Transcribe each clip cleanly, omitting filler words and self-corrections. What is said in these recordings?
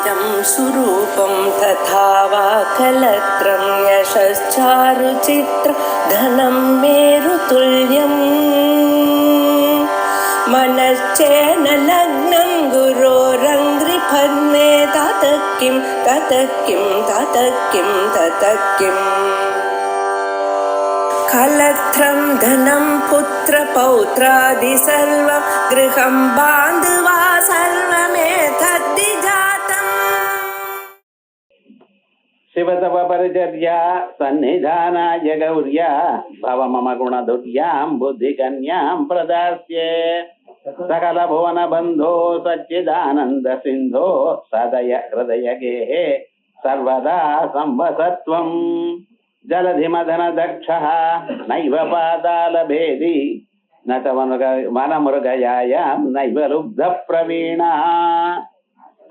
इदं सुरूपं तथा वा कलत्रं यशश्चारुचित्र धनं मेरुतुल्यम् मनश्चेन लग्नं गुरोरङ्घ्रिफन्ने ततः किं कलत्रं धनं पुत्रपौत्रादि सर्वं गृहं बान्धवा सर्वमेतद्धि जातम् शिवतव परिचर्या सन्निधानाय गौर्या भव मम गुणधुर्यां बुद्धिकन्यां प्रदास्ये सकल भुवन बन्धो सच्चिदानन्द सिन्धो सदय हृदय गेहे सर्वदा संवसत्वम् जलधिमदन दक्षः नैव पातालभेदी न च वनमृगयायां नैव लुब्धप्रवीणः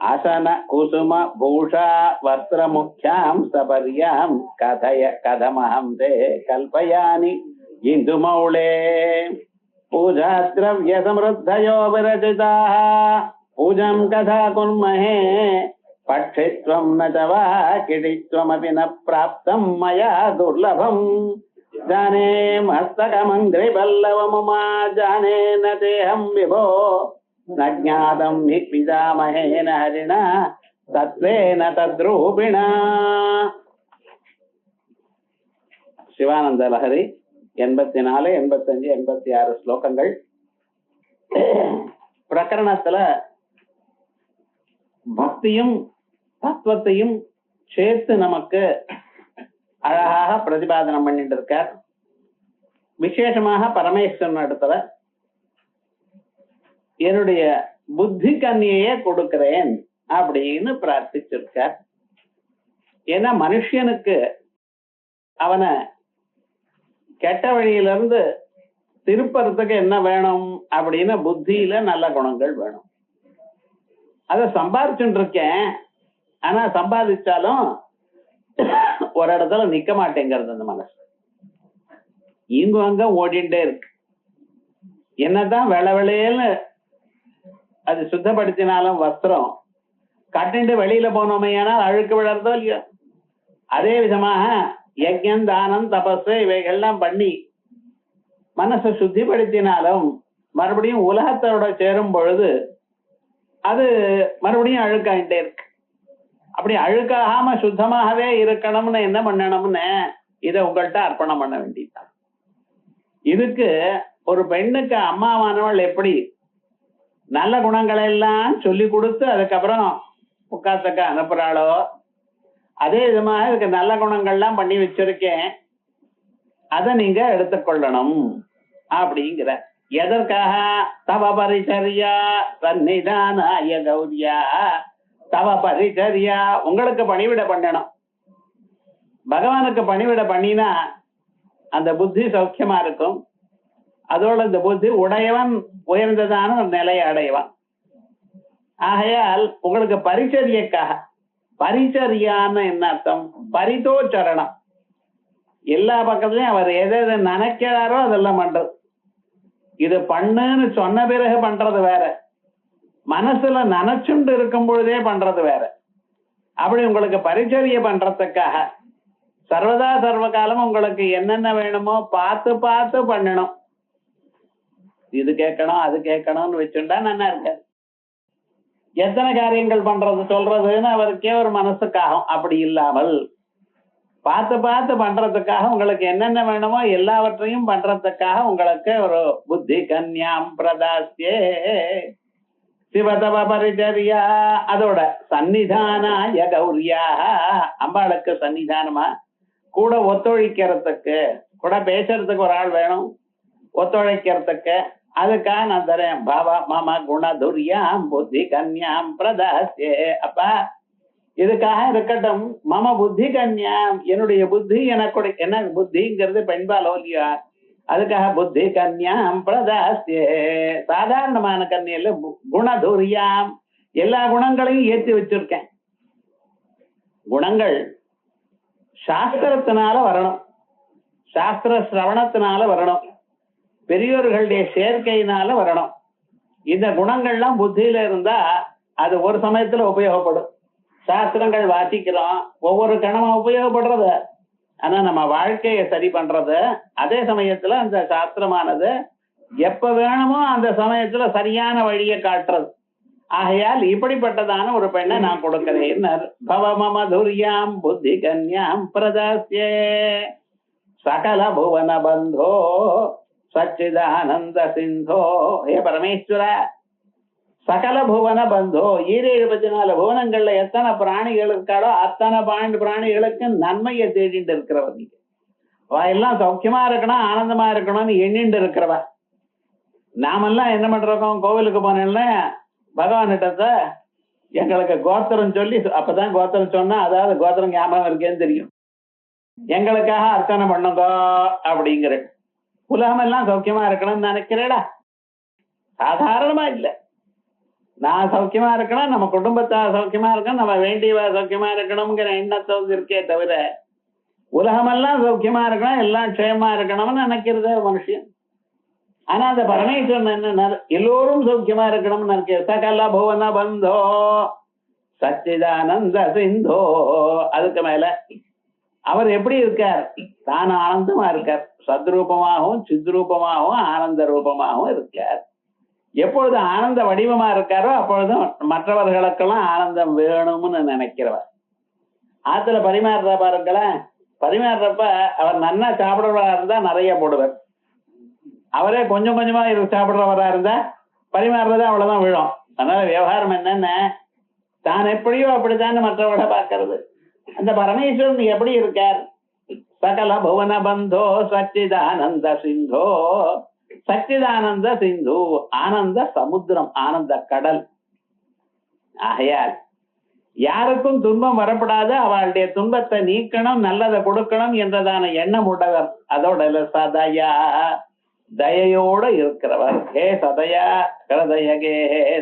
आसन कुसुम भूषा वस्त्रमुख्यां सपर्यां कथय कथमहं ते कल्पयानि इन्दुमौळे पूजाद्रव्य समृद्धयो विरचिताः पूजां कथा कुर्महे पक्षित्वं न च वा किटित्वमपि न प्राप्तं मया दुर्लभम् जाने मस्तकमङ्घ्रिपल्लवमुमा जाने न तेऽहं विभो न ज्ञातं हि पितामहेन हरिणा तत्त्वेन तद्रूपिणा. சிவானந்த லஹரி 84, 85, 86 ஸ்லோகங்கள். பிரகரணத்துல பக்தியும் தத்துவத்தையும் சேர்த்து நமக்கு அழகாக பிரதிபாதனம் பண்ணிட்டு இருக்கார். விசேஷமாக பரமேஸ்வரன் இடத்துல என்னுடைய புத்தி கன்னியையே கொடுக்கிறேன் அப்படின்னு பிரார்த்திச்சிருக்கார். ஏன்னா மனுஷனுக்கு அவனை கெட்ட வழியிலிருந்து திருப்பறதுக்கு என்ன வேணும் அப்படின்னு புத்தியில நல்ல குணங்கள் வேணும். அதை சம்பாதிச்சுட்டு இருக்கேன். ஆனா சம்பாதிச்சாலும் ஒரு இடத்துல நிக்க மாட்டேங்கிறது அந்த மனசு. இங்கு அங்க ஓடிண்டே இருக்கு. என்னதான் வெளவெளேன்னு அது சுத்தப்படுத்தினாலும் வஸ்திரம் கட்டிண்டு வெளியில போனோமையானால் அழுக்கு விழறதோ இல்லையோ, அதே விதமாக யஜ்ஞம் தானம் தபஸ் இவைகள்லாம் பண்ணி மனசை சுத்திப்படுத்தினாலும் மறுபடியும் உலகத்தோட சேரும் பொழுது அது மறுபடியும் அழுக்காயிட்டே இருக்கு. அப்படி அழுக்காகாம சுத்தமாகவே இருக்கணும்னு என்ன பண்ணணும்னு இதை உங்கள்கிட்ட அர்ப்பணம் பண்ண வேண்டியதுதான். இதுக்கு ஒரு பெண்ணுக்கு அம்மாவானவள் எப்படி நல்ல குணங்களை எல்லாம் சொல்லி கொடுத்து அதுக்கப்புறம் உட்கார்த்தக்க அனுப்புறாளோ, அதே விதமாக இதுக்கு நல்ல குணங்கள்லாம் பண்ணி வச்சிருக்கேன், அதை நீங்க எடுத்துக்கொள்ளணும் அப்படிங்கிற. எதற்காக? தவ பரிச்சரியா சன்னிதானாய கௌரியா. தவ பரிச்சரியா உங்களுக்கு பணிவிட பண்ணணும். பகவானுக்கு பணிவிட பண்ணினா அந்த புத்தி சௌக்கியமா இருக்கும். அதோட இந்த புத்தி உடையவன் உயர்ந்ததான ஒரு நிலையை அடைவான். ஆகையால் உங்களுக்கு பரிச்சரியக்காக, பரிச்சரியான்னு என்ன அர்த்தம்? பரிதோச்சரணம். எல்லா பக்கத்துலயும் அவர் எதை எதை நினைக்கிறாரோ அதெல்லாம் பண்றது. இது பண்ணுன்னு சொன்ன பிறகு பண்றது வேற, மனசுல நினைச்சுண்டு இருக்கும் பொழுதே பண்றது வேற. அப்படி உங்களுக்கு பரிச்சரிய பண்றதுக்காக சர்வதா சர்வ காலம் உங்களுக்கு என்னென்ன வேணுமோ பார்த்து பார்த்து பண்ணணும். இது கேட்கணும் அது கேட்கணும்னு வச்சுட்டா நல்லா இருக்காது. எத்தனை காரியங்கள் பண்றது சொல்றதுன்னு அவருக்கே ஒரு மனசுக்காகும். அப்படி இல்லாமல் பார்த்து பார்த்து பண்றதுக்காக உங்களுக்கு என்னென்ன வேணுமோ எல்லாவற்றையும் பண்றதுக்காக உங்களுக்கு ஒரு புத்தி கன்யாம் பிரதாஸ்யே. சிவதவ பரிச்சரியா. அதோட சன்னிதானாய கௌரியா, அம்பாளுக்கு சன்னிதானமா கூட ஒத்துழைக்கிறதுக்கு, கூட பேசுறதுக்கு ஒரு ஆள் வேணும், ஒத்துழைக்கிறதுக்கு. அதுக்காக நான் தரேன். பவ மம குணதுர்யாம் புத்தி கன்யாம் பிரதாஸ்யே. அப்பா இதுக்காக இருக்கட்டும். மம புத்தி கன்யாம், என்னுடைய புத்தி எனக்கு என்ன புத்திங்கிறது பெண்பால் இல்லையா, அதுக்காக புத்தி கன்யாம் பிரதாஸ்யே. சாதாரணமான கன்னியில குணதுர்யாம் எல்லா குணங்களையும் ஏற்றி வச்சிருக்கேன். குணங்கள் சாஸ்திரத்தினால வரணும், சாஸ்திர சிரவணத்தினால வரணும், பெரியோர்களுடைய சேர்க்கையினால வரணும். இந்த குணங்கள்லாம் புத்தியில இருந்தா அது ஒரு சமயத்துல உபயோகப்படும். சாஸ்திரங்கள் வாசிக்கிறோம், ஒவ்வொரு கணமும் உபயோகப்படுறது. ஆனா நம்ம வாழ்க்கையை சரி பண்றது, அதே சமயத்துல அந்த சாஸ்திரமானது எப்ப வேணுமோ அந்த சமயத்துல சரியான வழியை காட்டுறது. ஆகையால் இப்படிப்பட்டதான ஒரு பெண்ணை நான் கொடுக்கிறேன். பவமதுரியாம் புத்தி கன்யாம் பிரதாஸ்யே சகல புவன பந்தோ சச்சிதானந்த சிந்தோ. ஹே பரமேஸ்வர, சகல புவன பந்தோ, 774 புவனங்கள்ல எத்தனை பிராணிகள் இருக்காளோ அத்தனை பிராணிகளுக்கு நன்மையை தேடிட்டு இருக்கிறவ நீங்க. அவ எல்லாம் சௌக்கியமா இருக்கணும், ஆனந்தமா இருக்கணும்னு எண்ணிட்டு இருக்கிறவ. நாமெல்லாம் என்ன பண்றோம், கோவிலுக்கு போனேன்னா பகவான்கிட்ட எங்களுக்கு கோத்திரம் சொல்லி, அப்பதான் கோத்திரம் சொன்னா அதாவது கோத்திரம் ஞாபகம் இருக்கேன்னு தெரியும், எங்களுக்காக அர்ச்சனை பண்ணுங்க அப்படிங்கிற. உலகம் எல்லாம் சௌக்கியமா இருக்கணும்னு நினைக்கிறேடா? சாதாரணமா இல்ல. நான் சௌக்கியமா இருக்கணும், நம்ம குடும்பத்தா சௌக்கியமா இருக்கணும், நம்ம வேண்டியவா சௌக்கியமா இருக்கணும்ங்கிற எண்ணத்தோடு இருக்கே தவிர உலகமெல்லாம் சௌக்கியமா இருக்கணும், எல்லாம் க்ஷேமா இருக்கணும்னு நினைக்கிறது மனுஷன். ஆனா அந்த பரமேஸ்வரன் என்ன, எல்லோரும் சௌக்கியமா இருக்கணும்னு நினைக்கிற. சகல புவன பந்தோ சச்சிதானந்த சிந்தோ. அதுக்கு மேல அவர் எப்படி இருக்கார், தான் ஆனந்தமா இருக்கார். சத்ரூபமாகவும் சித்ரூபமாகவும் ஆனந்த ரூபமாகவும் இருக்கார். எப்பொழுது ஆனந்த வடிவமா இருக்காரோ அப்பொழுதும் மற்றவர்களுக்கெல்லாம் ஆனந்தம் வேணும்னு நினைக்கிறவர். ஆத்துல பரிமாறுற பாருங்களேன், பரிமாறுறப்ப அவர் நன்னா சாப்பிடுறவரா இருந்தா நிறைய போடுவார். அவரே கொஞ்சம் கொஞ்சமா சாப்பிடுறவரா இருந்தா பரிமாறுறது அவ்வளவுதான் விழும். அதனால விவகாரம் என்னன்னு, தான் எப்படியோ அப்படித்தான் மற்றவர்களை பார்க்கறது. அந்த பரமேஸ்வரன் எப்படி இருக்கார், சகல புவன பந்தோ சச்சிதானந்த சிந்தோ. சச்சிதானந்த சிந்து, ஆனந்த சமுத்திரம், ஆனந்த கடல். ஆகையால் யாருக்கும் துன்பம் வரப்படாது, அவளுடைய துன்பத்தை நீக்கணும், நல்லதை கொடுக்கணும் என்றதான எண்ணம் உடையவர். அதோட சதயா, தயையோடு இருக்கிறவர். ஹே சதயா ஹிருதயகே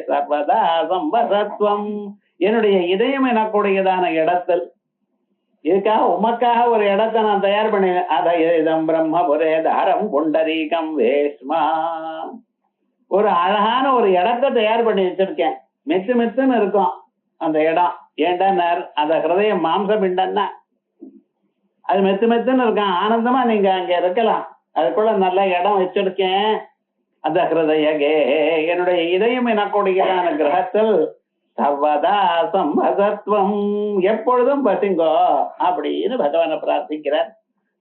சர்வதா சம்பதத்வம். என்னுடைய இதயம் எனக்கூடியதான இடத்தில், இதுக்காக உமக்காக ஒரு இடத்தை நான் தயார் பண்ணினேன். அதம் பிரம்மபுரே தாரம் புண்டரீகம் வேஷ்மா. ஒரு அழகான ஒரு இடத்தை தயார் பண்ணி வச்சிருக்கேன். மெத்து மெத்துன்னு இருக்கும் அந்த இடம். ஏண்டா அந்த ஹிருதயம் மாம்ச பிண்டன்னா அது மெத்து மெத்துன்னு இருக்கும். ஆனந்தமா நீங்க அங்க இருக்கலாம். அதுக்குள்ள நல்ல இடம் வச்சிருக்கேன். அந்த ஹிருதயகே, என்னுடைய இதயம் எனக்கூடியதான கிரகத்தில் சர்வதா சம்பதத்வம், எப்பொழுதும் பசிங்கோ அப்படின்னு பகவானை பிரார்த்திக்கிறார்.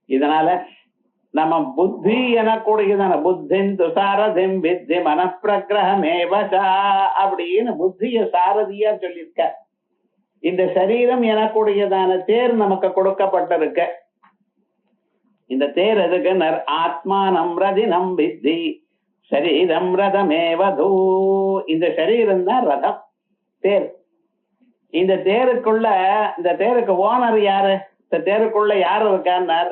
இதனால நம்ம புத்தி எனக்கூடியதான புத்தின் துசாரதிம் வித்தி மனப்பிரகிரகமேவசா அப்படின்னு புத்திய சாரதியா சொல்லியிருக்க. இந்த சரீரம் எனக்கூடியதான தேர் நமக்கு கொடுக்கப்பட்டிருக்க. இந்த தேர் எதுக்கு, ஆத்மானம் ரதினம் வித்தி சரீரம் ரதமேவது. இந்த சரீரம் தான் ரதம், தேர். இந்த தேருக்குள்ள, இந்த தேருக்கு ஓனர் யாரு, இந்த தேருக்குள்ள யாரு இருக்கார்,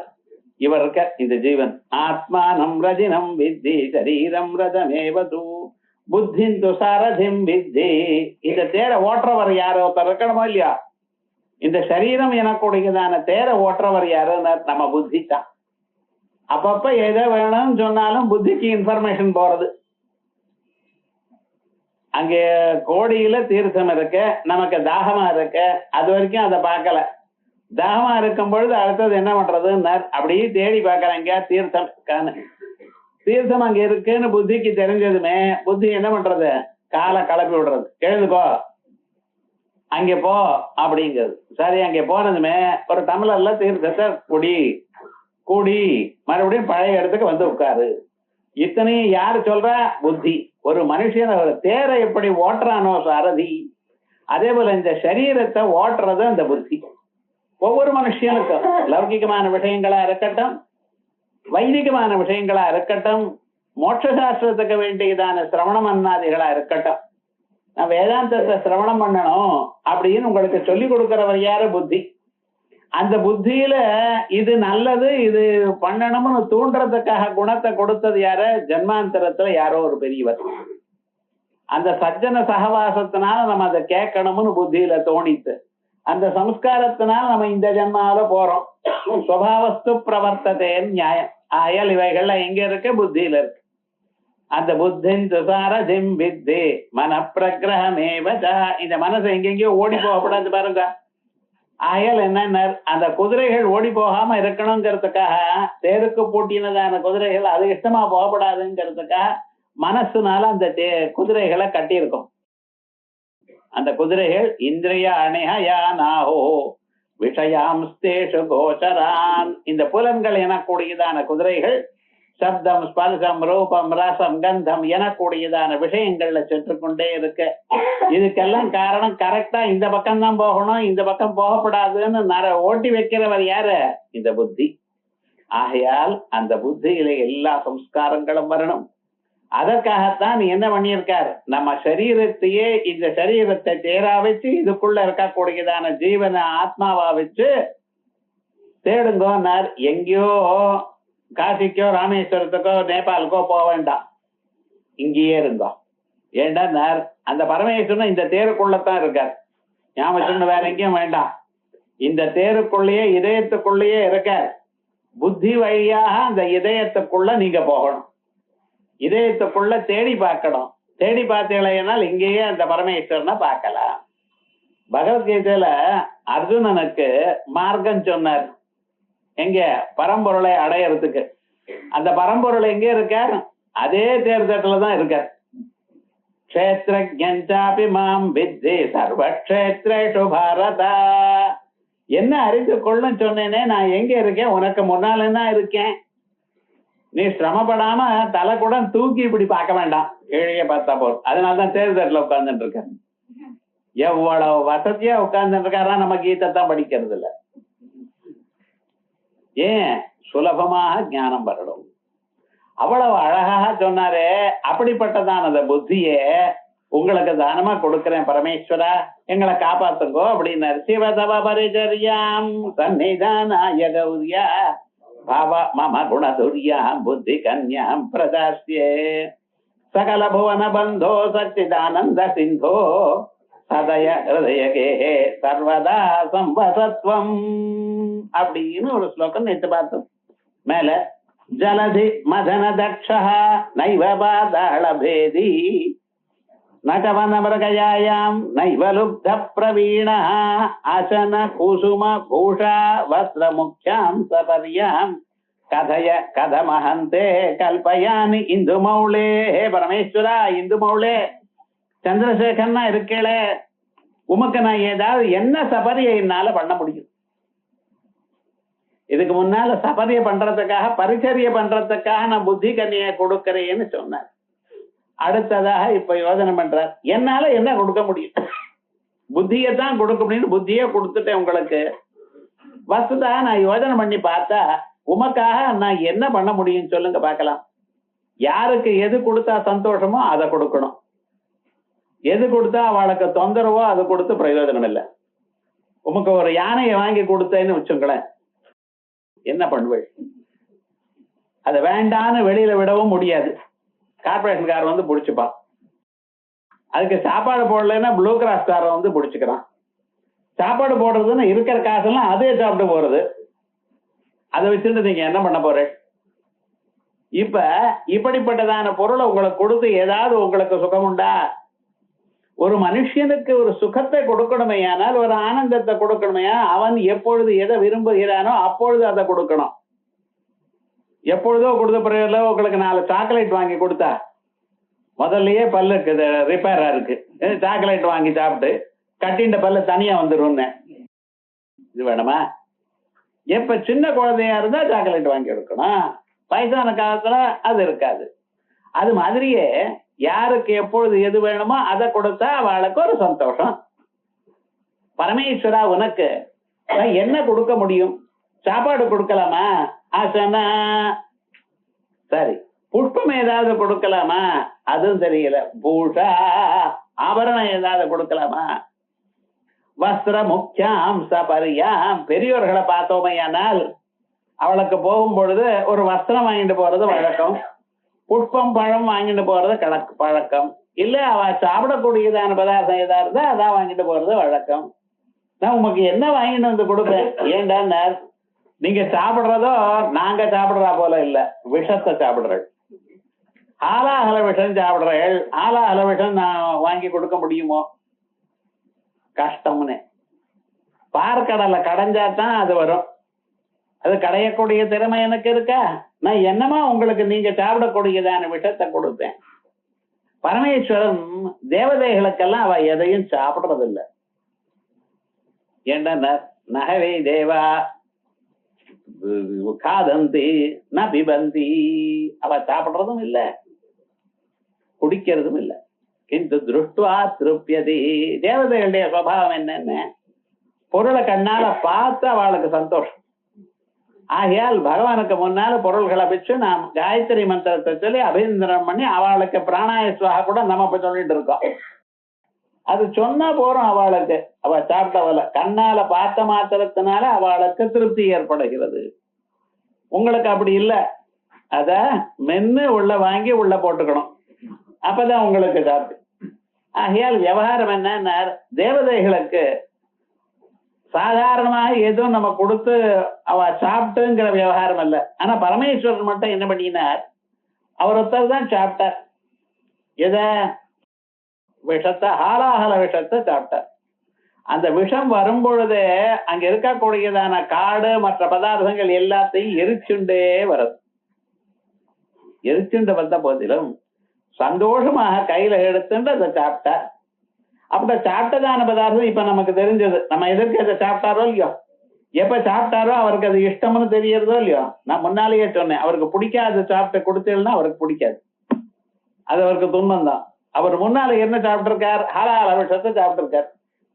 இவர் இருக்க, இந்த ஜீவன். ஆத்மானம் ரதினம் வித்தி சரீரம் ரதமேவது புத்தின் துசாரதிம் வித்தி. இந்த தேரை ஓட்டுறவர் யாரோ ஒருத்தர் இருக்கணுமோ இல்லையா? இந்த சரீரம் எனக்கூடியதான தேரை ஓட்டுறவர் யாருன்னு நம்ம புத்தி தான். அப்பப்ப எதை வேணும்னு சொன்னாலும் புத்திக்கு இன்ஃபர்மேஷன் போறது. அங்கே கோடியில தீர்த்தம் இருக்கு, நமக்கு தாகமா இருக்கு, அது வரைக்கும் அதை பார்க்கல. தாகமா இருக்கும் பொழுது அடுத்தது என்ன பண்றதுன்னு அப்படியே தேடி பார்க்கறேன், எங்கேயா தீர்த்தம் இருக்கான்னு. தீர்த்தம் அங்க இருக்குன்னு புத்திக்கு தெரிஞ்சதுமே புத்தி என்ன பண்றது, காலை கிளப்பி விடுறது. எழுதுக்கோ, அங்கே போ அப்படிங்கிறது. சரி, அங்கே போனதுமே ஒரு டம்ளர்ல தீர்த்தத்தை குடி கூடி மறுபடியும் பழைய இடத்துக்கு வந்து உட்காரு. இத்தனையும் யாரு சொல்றா, புத்தி. ஒரு மனுஷன் ஒரு தேரை எப்படி ஓட்டுறானோ சாரதி, அதே போல இந்த சரீரத்தை ஓட்டுறது அந்த புத்தி. ஒவ்வொரு மனுஷனுக்கும் லௌகிகமான விஷயங்களா இருக்கட்டும், வைதிகமான விஷயங்களா இருக்கட்டும், மோட்ச சாஸ்திரத்துக்கு வேண்டியதான சிரவண மன்னாதிகளா இருக்கட்டும், நான் வேதாந்தத்தை சிரவணம் பண்ணணும் அப்படின்னு உங்களுக்கு சொல்லி கொடுக்கிறவர் யாரு, புத்தி. அந்த புத்தியில இது நல்லது, இது பண்ணணும்னு தூண்டுறதுக்காக குணத்தை கொடுத்தது யாரு, ஜன்மாந்தரத்துல யாரோ ஒரு பெரியவர். அந்த சஜ்ஜன சகவாசத்தினால நம்ம அதை கேட்கணும்னு புத்தியில தோணித்து, அந்த சம்ஸ்காரத்தினால நம்ம இந்த ஜன்மாவில போறோம். சுபாவஸ்து பிரவர்த்ததேன்னு நியாயம். ஆயல் இவைகள்ல எங்க இருக்கு, புத்தியில இருக்கு. அந்த புத்தின் துசாரதிம் வித்தி மன பிரகிரகமேவதா. இந்த மனசு எங்கெங்கயோ ஓடி போகக்கூடாது பாருங்க. ஆகையால் என்ன, அந்த குதிரைகள் ஓடி போகாம இருக்கணுங்கிறதுக்காக தேருக்கு பூட்டினதான குதிரைகள் அது இஷ்டமா போகப்படாதுங்கிறதுக்காக மனசுனால அந்த குதிரைகளை கட்டியிருக்கும். அந்த குதிரைகள் இந்திரிய அணிஹயானாஹோ விஷயாம்ஸ்தேஷு கோச்சரான். இந்த புலன்கள் எனக்கூடியதான குதிரைகள் சப்தம் ஸ்பர்சம் ரூபம் ரசம் கந்தம் எனக்கூடியதான விஷயங்கள்ல சென்று கொண்டே இருக்கு. இதுக்கெல்லாம் காரணம் கரெக்டா இந்த பக்கம் தான் போகணும், இந்த பக்கம் போகப்படாதுன்னு ஓட்டி வைக்கிறவர் யாரு? இந்த புத்தி. ஆகையால் அந்த புத்தியில எல்லா சம்ஸ்காரங்களும் வரணும். அதற்காகத்தான் என்ன பண்ணியிருக்கார், நம்ம சரீரத்தையே இந்த சரீரத்தை தேரா வச்சு இதுக்குள்ள இருக்கக்கூடியதான ஜீவன ஆத்மாவா வச்சு தேடுங்கோன்னார். எங்கேயோ காசிக்கோ ராமேஸ்வரத்துக்கோ நேபாளுக்கோ போக வேண்டாம், இங்கேயே இருந்தோ. ஏண்டா அந்த பரமேஸ்வரன் இந்த தேருக்குள்ளதான் இருக்கார். ஞாபகம் வேற எங்கேயும் வேண்டாம், இந்த தேருக்குள்ளேயே இதயத்துக்குள்ளேயே இருக்கார். புத்தி வழியாக அந்த இதயத்துக்குள்ள நீங்க போகணும், இதயத்துக்குள்ள தேடி பார்க்கணும். தேடி பார்த்தீங்களேனால் இங்கேயே அந்த பரமேஸ்வரனை பார்க்கலாம். பகவத்கீதையில அர்ஜுனனுக்கு மார்க்கம் சொன்னார், எங்க பரம்பொருளை அடையறதுக்கு. அந்த பரம்பொருள் எங்க இருக்கார்? அதே தேர்தட்டுலதான் இருக்கார். க்ஷேத்ரஜ்ஞாபி மாம் வித்தி சர்வக்ஷேத்ரேஷு பாரதா. என்ன அறிந்து கொள்ளும் சொன்னேனே, நான் எங்க இருக்கேன்? உனக்கு முன்னால தான் இருக்கேன். நீ சிரமப்படாம தலை கூட தூக்கி இப்படி பார்க்க வேண்டாம், கீழே பார்த்தா போதும். அதனாலதான் தேர்தட்டில் உட்கார்ந்துட்டு இருக்காரு. எவ்வளவு வசதியா உட்கார்ந்துட்டு இருக்காரா, நம்ம கீதை தான் படிக்கிறது இல்ல. ஏன்? சுலபமாக ஞானம் வரணும். அவ்வளவு அழகாக சொன்னாரே, அப்படிப்பட்டதான் அந்த புத்தியே உங்களுக்கு தானமா கொடுக்கிறேன் பரமேஸ்வரா, எங்களை காப்பாத்துங்கோ அப்படின்னாரு. சிவதவ பரிச்சரியாம் சன்னிதானாய கௌரியா பாவா மம குணதுர்யாம் புத்தி கன்யாம் பிரதாஸ்யே சகல புவன பந்தோ சச்சிதானந்த சிந்தோ சதய ஹிருதயகே சர்வதா சம்பசத்வம் அப்படின்னு ஒரு ஸ்லோகம் நேற்று பார்த்தோம். மேல ஜலதி மதன தக்ஷா நைவ பாதாள பேதி நகவனமிருகயாயாம் நைவ லுப்த பிரவீண அசன குசும பூஷா வஸ்திர முக்யாம் சபர்யாம் கதய கதமஹந்தே கல்பயானி இந்து மௌளே. ஹே பரமேஸ்வரா, இந்து மௌளே சந்திரசேகரனா இருக்கேளே, உமக்கு நான் ஏதாவது என்ன சபரியை என்னால பண்ண முடியும்? இதுக்கு முன்னால சபரிய பண்றதுக்காக பரிச்சரிய பண்றதுக்காக நான் புத்தி கன்னியை கொடுக்கிறேன்னு சொன்னார். அடுத்ததாக இப்ப யோசனை பண்றார், என்னால என்ன கொடுக்க முடியும்? புத்தியை தான் கொடுக்க முடியும், புத்தியே கொடுத்துட்டேன் உங்களுக்கு. வஸ்துதா நான் யோசனை பண்ணி பார்த்தா உமக்காக நான் என்ன பண்ண முடியும் சொல்லுங்க பார்க்கலாம். யாருக்கு எது கொடுத்தா சந்தோஷமோ அதை கொடுக்கணும், எது கொடுத்தா அவளுக்கு தொந்தரவோ அதை கொடுத்து பிரயோஜனம் இல்லை. உமக்கு ஒரு யானையை வாங்கி கொடுத்தேன்னு வச்சுங்களேன், என்ன பண்ணுவேன்? அதை வேண்டான்னு வெளியில விடவும் முடியாது, கார்பரேஷன்காரன் வந்து பிடிச்சிப்பான். அதுக்கு சாப்பாடு போடலைன்னா ப்ளூ கிராஸ்காரன் வந்து பிடிச்சிக்கிறான். சாப்பாடு போடுறதுன்னு இருக்கிற காசெல்லாம் அதே சாப்பிட்டு போறது, அதை வச்சுட்டு நீங்க என்ன பண்ண போறேன்? இப்ப இப்படிப்பட்டதான பொருளை உங்களுக்கு கொடுத்து ஏதாவது உங்களுக்கு சுகம் உண்டா? ஒரு மனுஷனுக்கு ஒரு சுகத்தை கொடுக்கணுமே, ஆனால் ஒரு ஆனந்தத்தை கொடுக்கணுமே, அவன் எப்பொழுது எதை விரும்புகிறானோ அப்பொழுது அதை கொடுக்கணும். எப்பொழுதோ கொடுத்த பிறகு உங்களுக்கு 4 சாக்லேட் வாங்கி கொடுத்தா முதல்லயே பல்லுக்கு ரிப்பேரா இருக்கு, சாக்லேட் வாங்கி சாப்பிட்டு கட்டின்ற பல்லு தனியா வந்துடும், இது வேணுமா? எப்ப சின்ன குழந்தையா இருந்தா சாக்லேட் வாங்கி கொடுக்கணும், வயசான காலத்துல அது இருக்காது. அது மாதிரியே யாருக்கு எப்பொழுது எது வேணுமோ அதை கொடுத்தா அவளுக்கு ஒரு சந்தோஷம். பரமேஸ்வரா உனக்கு என்ன கொடுக்க முடியும்? சாப்பாடு கொடுக்கலாமா? ஆசனா சரி. புஷ்பம் ஏதாவது கொடுக்கலாமா? அதுவும் தெரியல. பூஷா ஆபரணம் ஏதாவது கொடுக்கலாமா? வஸ்திர முக்கியம் சபரியாம். பெரியோர்களை பார்த்தோமையானால் அவளுக்கு போகும் பொழுது ஒரு வஸ்திரம் வாங்கிட்டு போறது வழக்கம், புஷ்பம் பழம் வாங்கிட்டு போறது பழக்கம். இல்ல அவ சாப்பிடக்கூடியதான பதார்த்தம் ஏதா இருந்தா அதான் வாங்கிட்டு போறது வழக்கம். நான் உமக்கு என்ன வாங்கிட்டு வந்து கொடுப்பேன்? ஏண்டா நீங்க சாப்பிடுறதோ நாங்க சாப்பிடுறா போல இல்ல, விஷத்தை சாப்பிடுறது. ஆலாஹல விஷம் சாப்பிடுறேள், ஆலாஹல விஷம் நான் வாங்கி கொடுக்க முடியுமோ? கஷ்டம்னு. பார்க்கடலை கடைஞ்சாதான் அது வரும். அது கடையக்கூடிய திறமை எனக்கு இருக்கா? நான் என்னமா உங்களுக்கு நீங்க சாப்பிடக்கூடியதான விஷத்தை கொடுப்பேன். பரமேஸ்வரன் தேவதைகளுக்கெல்லாம் அவ எதையும் சாப்பிடுறதில்லை. ஏண்டா நகவே தேவா காதந்தி ந பிபந்தி, அவ சாப்பிடுறதும் இல்லை குடிக்கிறதும் இல்லை. கிந்து திருஷ்டுவா திருப்தியதி. தேவதைகளுடைய சுபாவம் என்னன்னு பொருளை கண்ணால பார்த்து அவளுக்கு சந்தோஷம். ஆகையால் பகவானுக்கு முன்னால பொருள்களை வச்சு நாம் காயத்ரி மந்திரத்தை சொல்லி அபிநந்தனம் பண்ணி அவளுக்கு பிராணாயஸ்வாக கூட நம்ம இப்ப சொல்லிட்டு இருக்கோம். அது சொன்னா போறோம் அவளுக்கு. அவ சாப்பிட்டவள கண்ணால பார்த்த மாத்திரத்தினால அவளுக்கு திருப்தி ஏற்படுகிறது. உங்களுக்கு அப்படி இல்லை. அத மென்னு உள்ள வாங்கி உள்ள போட்டுக்கணும், அப்பதான் உங்களுக்கு சாப்பிட்டு. ஆகையால் விவகாரம் என்ன, தேவதைகளுக்கு சாதாரணமாக எதுவும் நம்ம கொடுத்து அவ சாப்பிட்டுங்கிற விவகாரம் அல்ல. ஆனா பரமேஸ்வரன் மட்டும் என்ன பண்ணினார், அவர் ஒருத்தர் தான் சாப்பிட்டார். எத விஷத்தை, ஹாலாஹல விஷத்தை சாப்பிட்டார். அந்த விஷம் வரும்பொழுதே அங்க இருக்கக்கூடியதான காடு மற்ற பதார்த்தங்கள் எல்லாத்தையும் எரிச்சுண்டே வருது. எரிச்சுண்டு வந்த போதிலும் சந்தோஷமாக கையில எடுத்துட்டு அதை சாப்பிட்டார். அப்ப சாப்பிட்டதான பதார்த்தம் இப்ப நமக்கு தெரிஞ்சது. நம்ம எதற்கு அதை சாப்பிட்டாரோ இல்லையோ, எப்ப சாப்பிட்டாரோ அவருக்கு அது இஷ்டம்னு தெரியறதோ இல்லையோ. நான் முன்னாலேயே சொன்னேன், அவருக்கு பிடிக்காத சாப்பிட்டு கொடுத்தேன்னா அவருக்கு பிடிக்காது, அது அவருக்கு துன்பம் தான். அவர் முன்னால என்ன சாப்பிட்டு இருக்கார், ஹாலாஹல விஷத்தை சாப்பிட்டு இருக்கார்.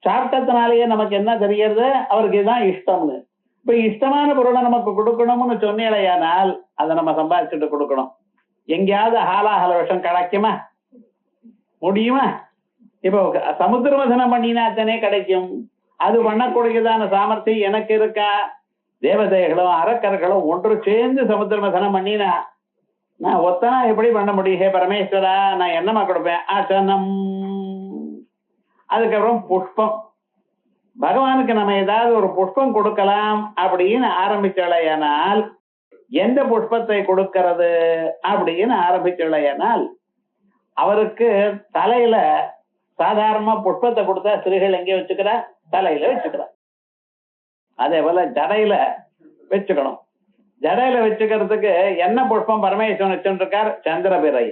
சாப்பிட்டதுனாலேயே நமக்கு என்ன தெரியறது, அவருக்கு இதுதான் இஷ்டம்னு. இப்ப இஷ்டமான பொருளை நமக்கு கொடுக்கணும்னு சொன்னேலையானால் அதை நம்ம சம்பாதிச்சுட்டு கொடுக்கணும். எங்கேயாவது ஹாலாஹல விஷம் கிடைக்குமா, முடியுமா? இப்போ சமுத்திர மதனம் பண்ணினாத்தனே கிடைக்கும். அது பண்ணக்கூடியதான சாமர்த்தியம் எனக்கு இருக்கா? தேவதைகளும் அரக்கர்களும் ஒன்று சேர்ந்து சமுத்திர மதனம் பண்ணினா நான் ஒத்தனா எப்படி பண்ண முடியும்? ஹே பரமேஸ்வரா, நான் என்னமா கொடுப்பேன்? ஆசனம், அதுக்கப்புறம் புஷ்பம். பகவானுக்கு நம்ம ஏதாவது ஒரு புஷ்பம் கொடுக்கலாம் அப்படின்னு ஆரம்பிச்சலையானால், எந்த புஷ்பத்தை கொடுக்கிறது அப்படின்னு ஆரம்பிச்சலையானால், அவருக்கு தலையில சாதாரணமா புஷ்பத்தை கொடுத்தா ஸ்திரீகள் எங்கே வச்சுக்கிறா, தலையில வச்சுக்கிறா. அதே போல ஜடையில வச்சுக்கணும். ஜடையில வச்சுக்கிறதுக்கு என்ன புஷ்பம் பரமேஸ்வரன் வச்சுருக்கார்? சந்திரபிரைய.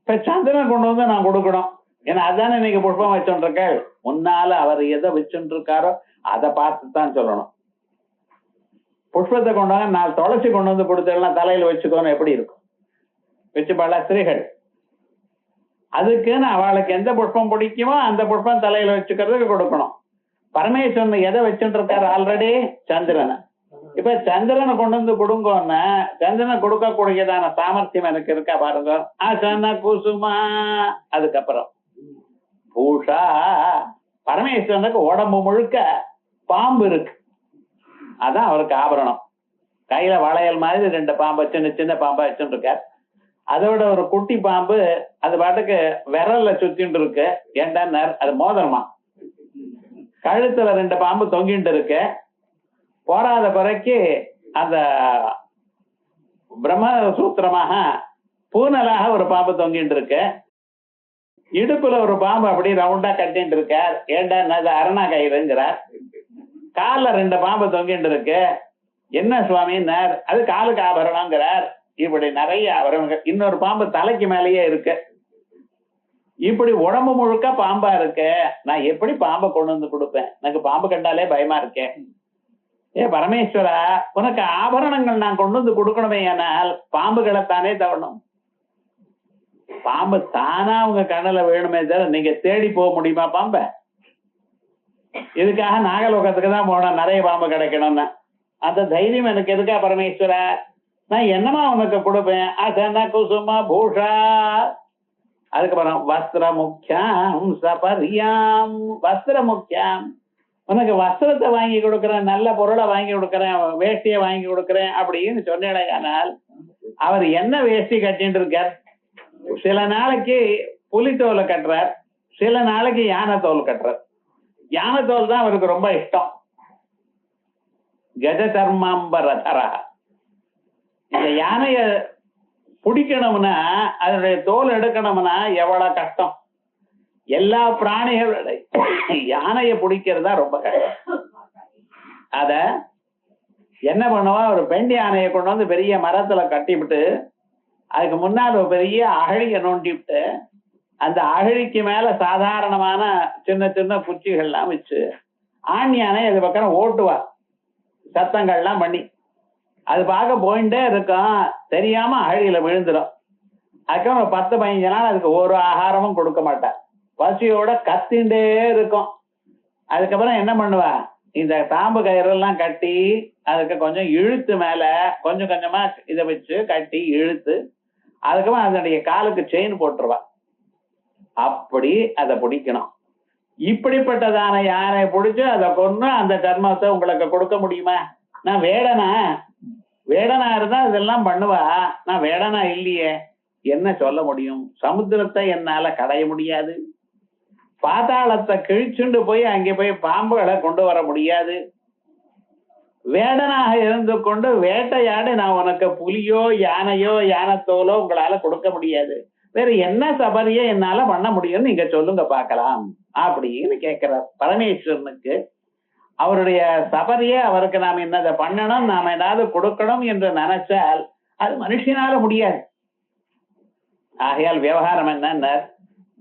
இப்ப சந்திரன் கொண்டு வந்து நான் கொடுக்கணும். ஏன்னா அதானே நீங்க புஷ்பம் வச்சுருக்க. முன்னால அவர் எதை வச்சுட்டு இருக்காரோ அதை பார்த்துதான் சொல்லணும். புஷ்பத்தை கொண்டு வாங்க, நான் துளசி கொண்டு வந்து கொடுத்தெல்லாம் தலையில வச்சுக்கோன்னு எப்படி இருக்கும்? வச்சுப்பாள ஸ்திரீகள். அதுக்குன்னு அவளுக்கு எந்த புஷ்பம் பிடிக்குமோ அந்த புஷ்பம் தலையில வச்சுக்கிறதுக்கு கொடுக்கணும். பரமேஸ்வரன் எதை வச்சுட்டு இருக்காரு? ஆல்ரெடி சந்திரனை. இப்ப சந்திரனை கொண்டு வந்து கொடுங்கன்னு, சந்திரனை கொடுக்கக்கூடியதான சாமர்த்தியம் எனக்கு இருக்கா பாருங்க. ஆசன குசுமா. அதுக்கப்புறம் பூஷா, பரமேஸ்வரனுக்கு உடம்பு முழுக்க பாம்பு இருக்கு, அதான் அவருக்கு ஆபரணம். கையில வளையல் மாதிரி 2 பாம்பு, சின்ன சின்ன பாம்பா வச்சுட்டு இருக்கார். அதோட ஒரு குட்டி பாம்பு அது பாட்டுக்கு விரல்ல சுத்திட்டு இருக்கு. ஏன்டா அது மோதிரமா. கழுத்துல 2 பாம்பு தொங்கிட்டு இருக்கு. போராத குறைக்கு அந்த பிரம்மசூத்திரமாக பூனலாக ஒரு பாம்பு தொங்கிட்டு இருக்கு. இடுப்புல ஒரு பாம்பு அப்படி ரவுண்டா கட்டிட்டு இருக்கார். ஏண்டா அது அரணா கயிறுங்கிறார். கால்ல 2 பாம்பு தொங்கிட்டு இருக்கு. என்ன சுவாமின்னார், அது காலுக்கு ஆபரணங்கிறார். இப்படி நிறைய ஆபரணங்கள். இன்னொரு பாம்பு தலைக்கு மேலேயே இருக்கு. இப்படி உடம்பு முழுக்க பாம்பா இருக்கு. நான் எப்படி பாம்பை கொண்டு வந்து கொடுப்பேன்? எனக்கு பாம்பு கண்டாலே பயமா இருக்கேன். ஏ பரமேஸ்வரா, உனக்கு ஆபரணங்கள் நான் கொண்டு வந்து கொடுக்கணுமே, ஆனால் பாம்புகளை தானே தவணும். பாம்பு தானா உங்க கண்ணுல வேணுமே தவிர நீங்க தேடி போக முடியுமா பாம்பை? இதுக்காக நாகலோகத்துக்கு தான் போனோம், நிறைய பாம்பு கிடைக்கணும்னு. அந்த தைரியம் எனக்கு இருக்கா பரமேஸ்வரா? நான் என்னமா உனக்கு கொடுப்பேன்? அசன குசும பூஷா. அதுக்கப்புறம் வஸ்திர முக்கியம் சபரியாம். வஸ்திர முக்கியம், உனக்கு வஸ்திரத்தை வாங்கி கொடுக்கறேன், நல்ல பொருளை வாங்கி கொடுக்கறேன், வேஷ்டியை வாங்கி கொடுக்கறேன் அப்படின்னு சொன்னேனால் அவர் என்ன வேஷ்டி கட்டிட்டு இருக்கார்? சில நாளைக்கு புலித்தோலை கட்டுறார், சில நாளைக்கு யானை தோல் கட்டுறார். யானை தோல் தான் அவருக்கு ரொம்ப இஷ்டம். கஜ சர்மாம்பரதரா. இந்த யானைய பிடிக்கணும்னா அதனுடைய தோல் எடுக்கணும்னா எவ்வளவு கஷ்டம். எல்லா பிராணிகளோட யானையை பிடிக்கிறதா ரொம்ப கஷ்டம். அத என்ன பண்ணுவா, ஒரு பெண் யானையை கொண்டு வந்து பெரிய மரத்துல கட்டிவிட்டு அதுக்கு முன்னால் ஒரு பெரிய அகழியை நோண்டிவிட்டு அந்த அகழிக்கு மேல சாதாரணமான சின்ன சின்ன குச்சிகள்லாம் வச்சு ஆண் யானை அது பக்கம் ஓட்டுவா, சத்தங்கள்லாம் பண்ணி. அது பார்க்க போயிட்டே இருக்கும், தெரியாம அகழியில விழுந்துடும். அதுக்கப்புறம் ஒரு 10-15 நாள் அதுக்கு ஒரு ஆகாரமும் கொடுக்க மாட்டா, பசியோட கத்திண்டே இருக்கும். அதுக்கப்புறம் என்ன பண்ணுவா, இந்த தாம்பு கயிறெல்லாம் கட்டி அதுக்கு கொஞ்சம் இழுத்து மேல கொஞ்சம் கொஞ்சமா இதை வச்சு கட்டி இழுத்து அதுக்கப்புறம் அதனுடைய காலுக்கு செயின் போட்டுருவா. அப்படி அதை பிடிக்கணும். இப்படிப்பட்டதான யானை பிடிச்சு அதை கொண்டு அந்த கர்மத்தை உங்களுக்கு கொடுக்க முடியுமா? நான் வேடனா வேடனா இருந்தா இதெல்லாம் பண்ணுவா, நான் வேடனா இல்லையே, என்ன சொல்ல முடியும்? சமுத்திரத்தை என்னால கடைய முடியாது, பாதாளத்தை கிழிச்சுண்டு போய் அங்கே போய் பாம்புகளை கொண்டு வர முடியாது. வேடனாக இருந்து கொண்டு வேட்டையாடு நான் உனக்கு புலியோ யானையோ யானத்தோலோ உங்களால கொடுக்க முடியாது. வேற என்ன சபரியை என்னால பண்ண முடியும்னு நீங்க சொல்லுங்க பார்க்கலாம் அப்படின்னு கேட்கிறார் பரமேஸ்வரனுக்கு. அவருடைய சபரியை அவருக்கு நாம் என்னதை பண்ணணும், நாம ஏதாவது கொடுக்கணும் என்று நினைச்சால் அது மனுஷனால முடியாது. ஆகையால் விவகாரம் என்ன,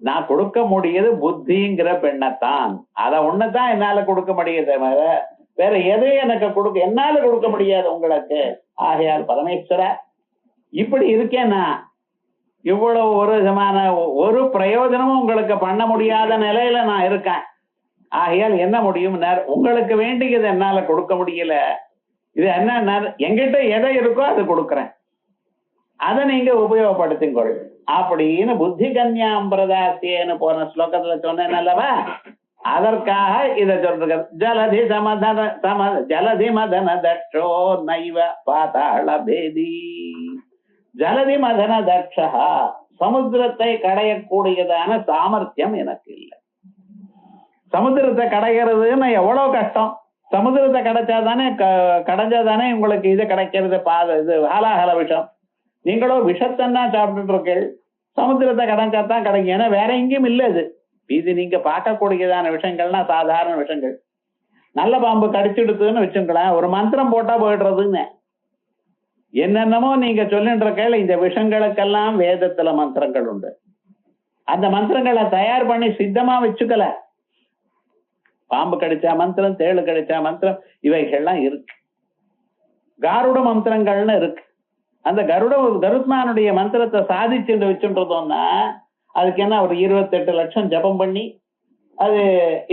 நான் கொடுக்க முடியாது புத்திங்கிற பெண்ணத்தான், அதை ஒண்ணுதான் என்னால கொடுக்க முடியுது, வேற எதையும் எனக்கு என்னால கொடுக்க முடியாது உங்களுக்கு. ஆகையால் பரமேஸ்வர இப்படி இருக்கேன்னா இவ்வளவு ஒரு விதமான ஒரு பிரயோஜனமும் உங்களுக்கு பண்ண முடியாத நிலையில நான் இருக்கேன். ஆகையால் என்ன முடியும், உங்களுக்கு வேண்டியது என்னால கொடுக்க முடியல. இது என்ன, எங்கிட்ட எதை இருக்கோ அது கொடுக்குறேன், அதை நீங்க உபயோகப்படுத்திக்கொள் அப்படின்னு புத்தி கன்யாம்பிரதாசியன்னு போன ஸ்லோகத்துல சொன்னேன் அல்லவா, அதற்காக இதை சொல்றது. ஜலதி மதன தட்சோ நைவ பாதாள பேதி. ஜலதி மதன தட்சா, சமுத்திரத்தை கடையக்கூடியதான சாமர்த்தியம் எனக்கு இல்லை. சமுத்திரத்தை கடைகிறதுன்னு எவ்வளவு கஷ்டம். சமுத்திரத்தை கடைஞ்சாதானே உங்களுக்கு இது கிடைக்கிறது, இது ஹாலாஹல விஷம். நீங்களோ விஷத்தன்னா சாப்பிட்டுட்டு இருக்கீள், சமுத்திரத்தை கடைஞ்சாதான் கிடைக்கும். ஏன்னா வேற எங்கேயும் இல்லை. இது நீங்க பார்க்கக்கூடியதான விஷயங்கள்னா சாதாரண விஷயங்கள். நல்ல பாம்பு கடிச்சிடுதுன்னு வச்சுங்களேன், ஒரு மந்திரம் போட்டா போயிடுறதுன்னு. என்னென்னமோ நீங்க சொல்லிட்டு இருக்கையில இந்த விஷயங்களுக்கெல்லாம் வேதத்துல மந்திரங்கள் உண்டு. அந்த மந்திரங்களை தயார் பண்ணி சித்தமா வச்சுக்கல. பாம்பு கடிச்சா மந்திரம், தேளு கடிச்சா மந்திரம், இவைகள்லாம் இருக்கு. கருட மந்திரங்கள்னு இருக்கு. அந்த கருத்மானுடைய மந்திரத்தை சாதிச்சுட்டு வச்சுன்றதோம்னா அதுக்கு என்ன, ஒரு 28 லட்சம் ஜபம் பண்ணி அது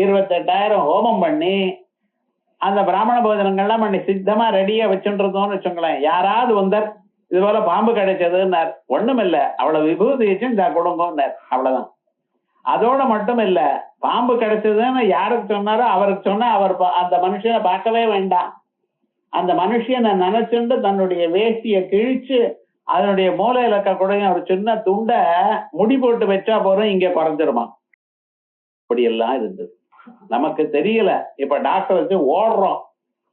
28,000 ஹோமம் பண்ணி அந்த பிராமண போஜனங்கள்லாம் பண்ணி சித்தமா ரெடியா வச்சுன்றதோன்னு வச்சுங்களேன். யாராவது வந்தார் இது போல பாம்பு கிடைச்சதுன்னார், ஒண்ணும் இல்ல, அவ்வளவு விபூதி வச்சு இந்த கொடுங்கன்னார், அவ்வளவுதான். அதோட மட்டும் இல்ல, பாம்பு கிடைச்சதுன்னு யாருக்கு சொன்னாரோ அவருக்கு சொன்னா அவர் அந்த மனுஷனை பார்க்கவே வேண்டாம். அந்த மனுஷனை நினைச்சுட்டு தன்னுடைய வேஷ்டியை கிழிச்சு அதனுடைய மூலையில இருக்கக்கூடிய ஒரு சின்ன துண்டை முடி போட்டு வச்சா போறோம், இங்க குறைஞ்சிருமா. இப்படி எல்லாம் இருந்தது, நமக்கு தெரியல. இப்ப டாக்டர் வச்சு ஓடுறோம்.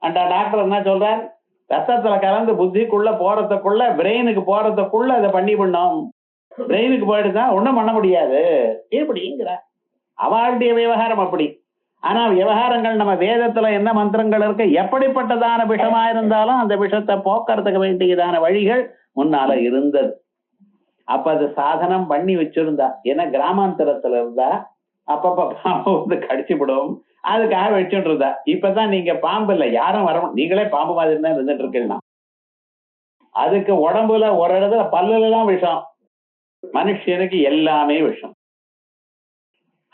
அந்த டாக்டர் என்ன சொல்றார், ரத்தத்துல கலந்து புத்திக்குள்ள போறதுக்குள்ள பிரெயினுக்கு போறதுக்குள்ள அதை பண்ணோம். பிரெயினுக்கு போயிட்டுதான் ஒண்ணும் பண்ண முடியாது எப்படிங்கிற அவளுடைய விவகாரம் அப்படி. ஆனா விவகாரங்கள் நம்ம வேதத்துல என்ன மந்திரங்கள் இருக்கு, எப்படிப்பட்டதான விஷமா இருந்தாலும் அந்த விஷத்தை போக்குறதுக்கு வேண்டியதான வழிகள் முன்னால இருந்தது. அப்ப அது சாதனம் பண்ணி வச்சிருந்தா. ஏன்னா கிராமாந்தரத்துல இருந்தா அப்பப்ப பாம்பு வந்து கடிச்சுவிடும், அதுக்காக வச்சுட்டு இருந்தா. இப்பதான் நீங்க பாம்பு இல்ல, யாரும் வர, நீங்களே பாம்பு மாதிரி தான் இருந்துட்டு இருக்கீங்கன்னா அதுக்கு உடம்புல ஒரு இடத்துல பல்லுலாம் விஷம், மனுஷனுக்கு எல்லாமே விஷம்.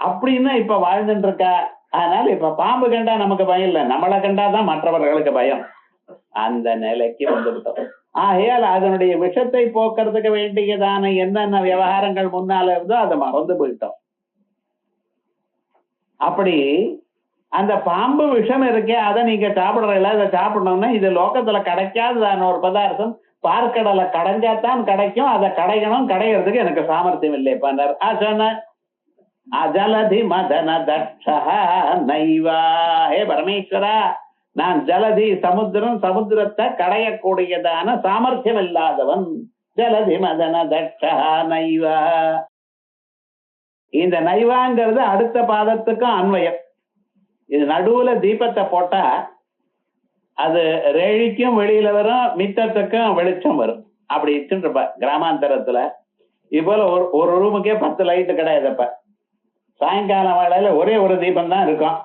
அப்படின்னா இப்ப வாழ்ந்துட்டு இருக்கா. அதனால இப்ப பாம்பு கண்டா நமக்கு பயம் இல்லை, நம்மளை கண்டாதான் மற்றவர்களுக்கு பயம். அந்த நிலைக்கு வந்துவிட்டோம். ஆகையால் அதனுடைய விஷத்தை போக்குறதுக்கு வேண்டியதான என்னென்ன விவகாரங்கள் முன்னால இருந்தோ அதை மறந்து போயிட்டோம். அப்படி அந்த பாம்பு விஷம் இருக்கே, அதை நீங்க சாப்பிடுறீங்களா, அதை சாப்பிடணும்னா இது லோகத்துல கிடைக்காததான ஒரு பதார்த்தம். பார்க்கடலை கடைஞ்சாத்தான் கிடைக்கும், அதை கடையணும், கடைகிறதுக்கு எனக்கு சாமர்த்தியம் இல்லை. சொன்ன அஜலதி மதன தட்சா நைவா. ஹே பரமேஸ்வரா, நான் ஜலதி சமுத்திரம், சமுத்திரத்தை கடையக்கூடியதான சாமர்த்தியம் இல்லாதவன், ஜலதி மதன தட்சா நைவா. இந்த நைவாங்கிறது அடுத்த பாதத்துக்கும் அன்வயம். இது நடுவுல தீபத்தை போட்டா அது ரேழிக்கும் வெளியில வரும், மித்தத்துக்கும் வெளிச்சம் வரும். அப்படி இருப்ப கிராமாந்தரத்துல இப்போல ஒரு ரூமுக்கே 10 லைட்டு கிடையாதுப்ப. சாயங்காலம் வேளையில ஒரே ஒரு தீபம் தான் இருக்கும்.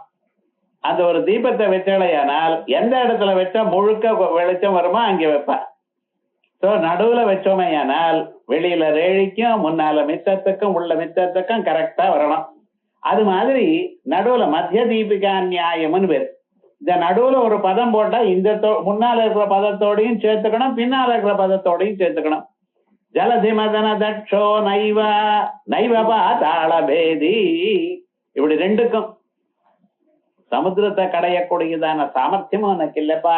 அந்த ஒரு தீபத்தை வச்சலையானால் எந்த இடத்துல வச்சா முழுக்க வெளிச்சம் வருமோ அங்கே வைப்பேன். ஸோ நடுவுல வச்சோமையானால் வெளியில ரேழிக்கும் முன்னால மித்தத்துக்கும் உள்ள மித்தத்துக்கும் கரெக்டா வரணும். அது மாதிரி நடுவுல மத்திய தீபிகா நியாயம்னு பேர். இந்த நடுவுல ஒரு பதம் போட்டா இந்த முன்னால இருக்கிற பதத்தோடையும் சேர்த்துக்கணும், பின்னால இருக்கிற பதத்தோடையும் சேர்த்துக்கணும். ஜலதி மதன தட்சோ நைவா நைவபா தாளபேதி. இப்படி ரெண்டுக்கும் சமுத்திரத்தை கடையக்கூடியதான சாமர்த்தியமும் எனக்கு இல்லப்பா.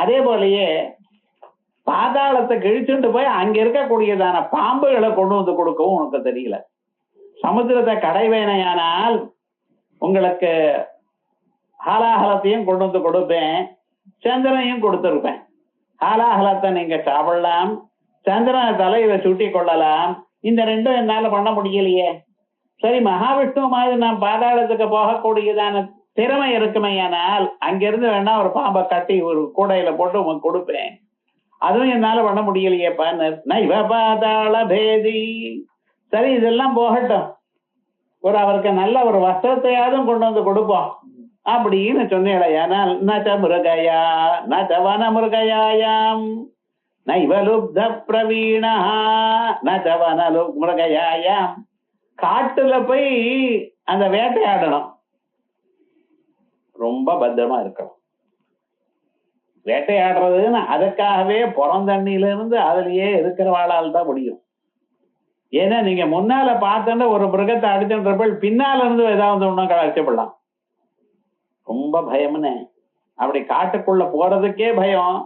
அதே போலயே பாதாளத்தை கிழிச்சுட்டு போய் அங்க இருக்கக்கூடியதான பாம்புகளை கொண்டு வந்து கொடுக்கவும் உனக்கு தெரியல. சமுத்திரத்தை கடைவேனையானால் உங்களுக்கு ஹாலாஹலத்தையும் கொண்டு வந்து கொடுப்பேன், சந்திரனையும் கொடுத்துருப்பேன். ஹாலாஹலத்தை நீங்க சாப்பிடலாம், சந்திரனை தலையில சுட்டி கொள்ளலாம். இந்த ரெண்டும் என்னால பண்ண முடியலையே. சரி, மகாவிஷ்ணு மாதிரி நான் பாதாளத்துக்கு போகக்கூடியதான திறமை இருக்குமையானால் அங்கிருந்து வேணா ஒரு பாம்பை கட்டி ஒரு கூடையில போட்டு உங்களுக்கு கொடுப்பேன். அதுவும் என்னால பண்ண முடியலையேப்பா. நைவ பாதாள பேதி. சரி, இதெல்லாம் போகட்டும், ஒரு அவருக்கு நல்ல ஒரு வஸ்திரத்தையாவது கொண்டு வந்து கொடுப்போம் அப்படின்னு சொன்னேன். நச்ச மிருகயா நச்ச வன மிருகயாயாம் நைவ லுப்த பிரவீணா நச்ச வன மிருகயாயாம். காட்டுல போய் அந்த வேட்டையாடணும், ரொம்ப பத்திரமா இருக்கணும். வேட்டையாடுறதுன்னு அதுக்காகவே புறந்தண்ணில இருந்து அதுலயே இருக்கிறவாளால் தான் முடியும். ஏன்னா நீங்க முன்னால பார்த்தோன்னா ஒரு மிருகத்தை அடிச்சுன்றப்ப பின்னால இருந்து ஏதாவது ஒன்றும் கழிச்சப்படலாம். ரொம்ப பயம்னு அப்படி காட்டுக்குள்ள போறதுக்கே பயம்.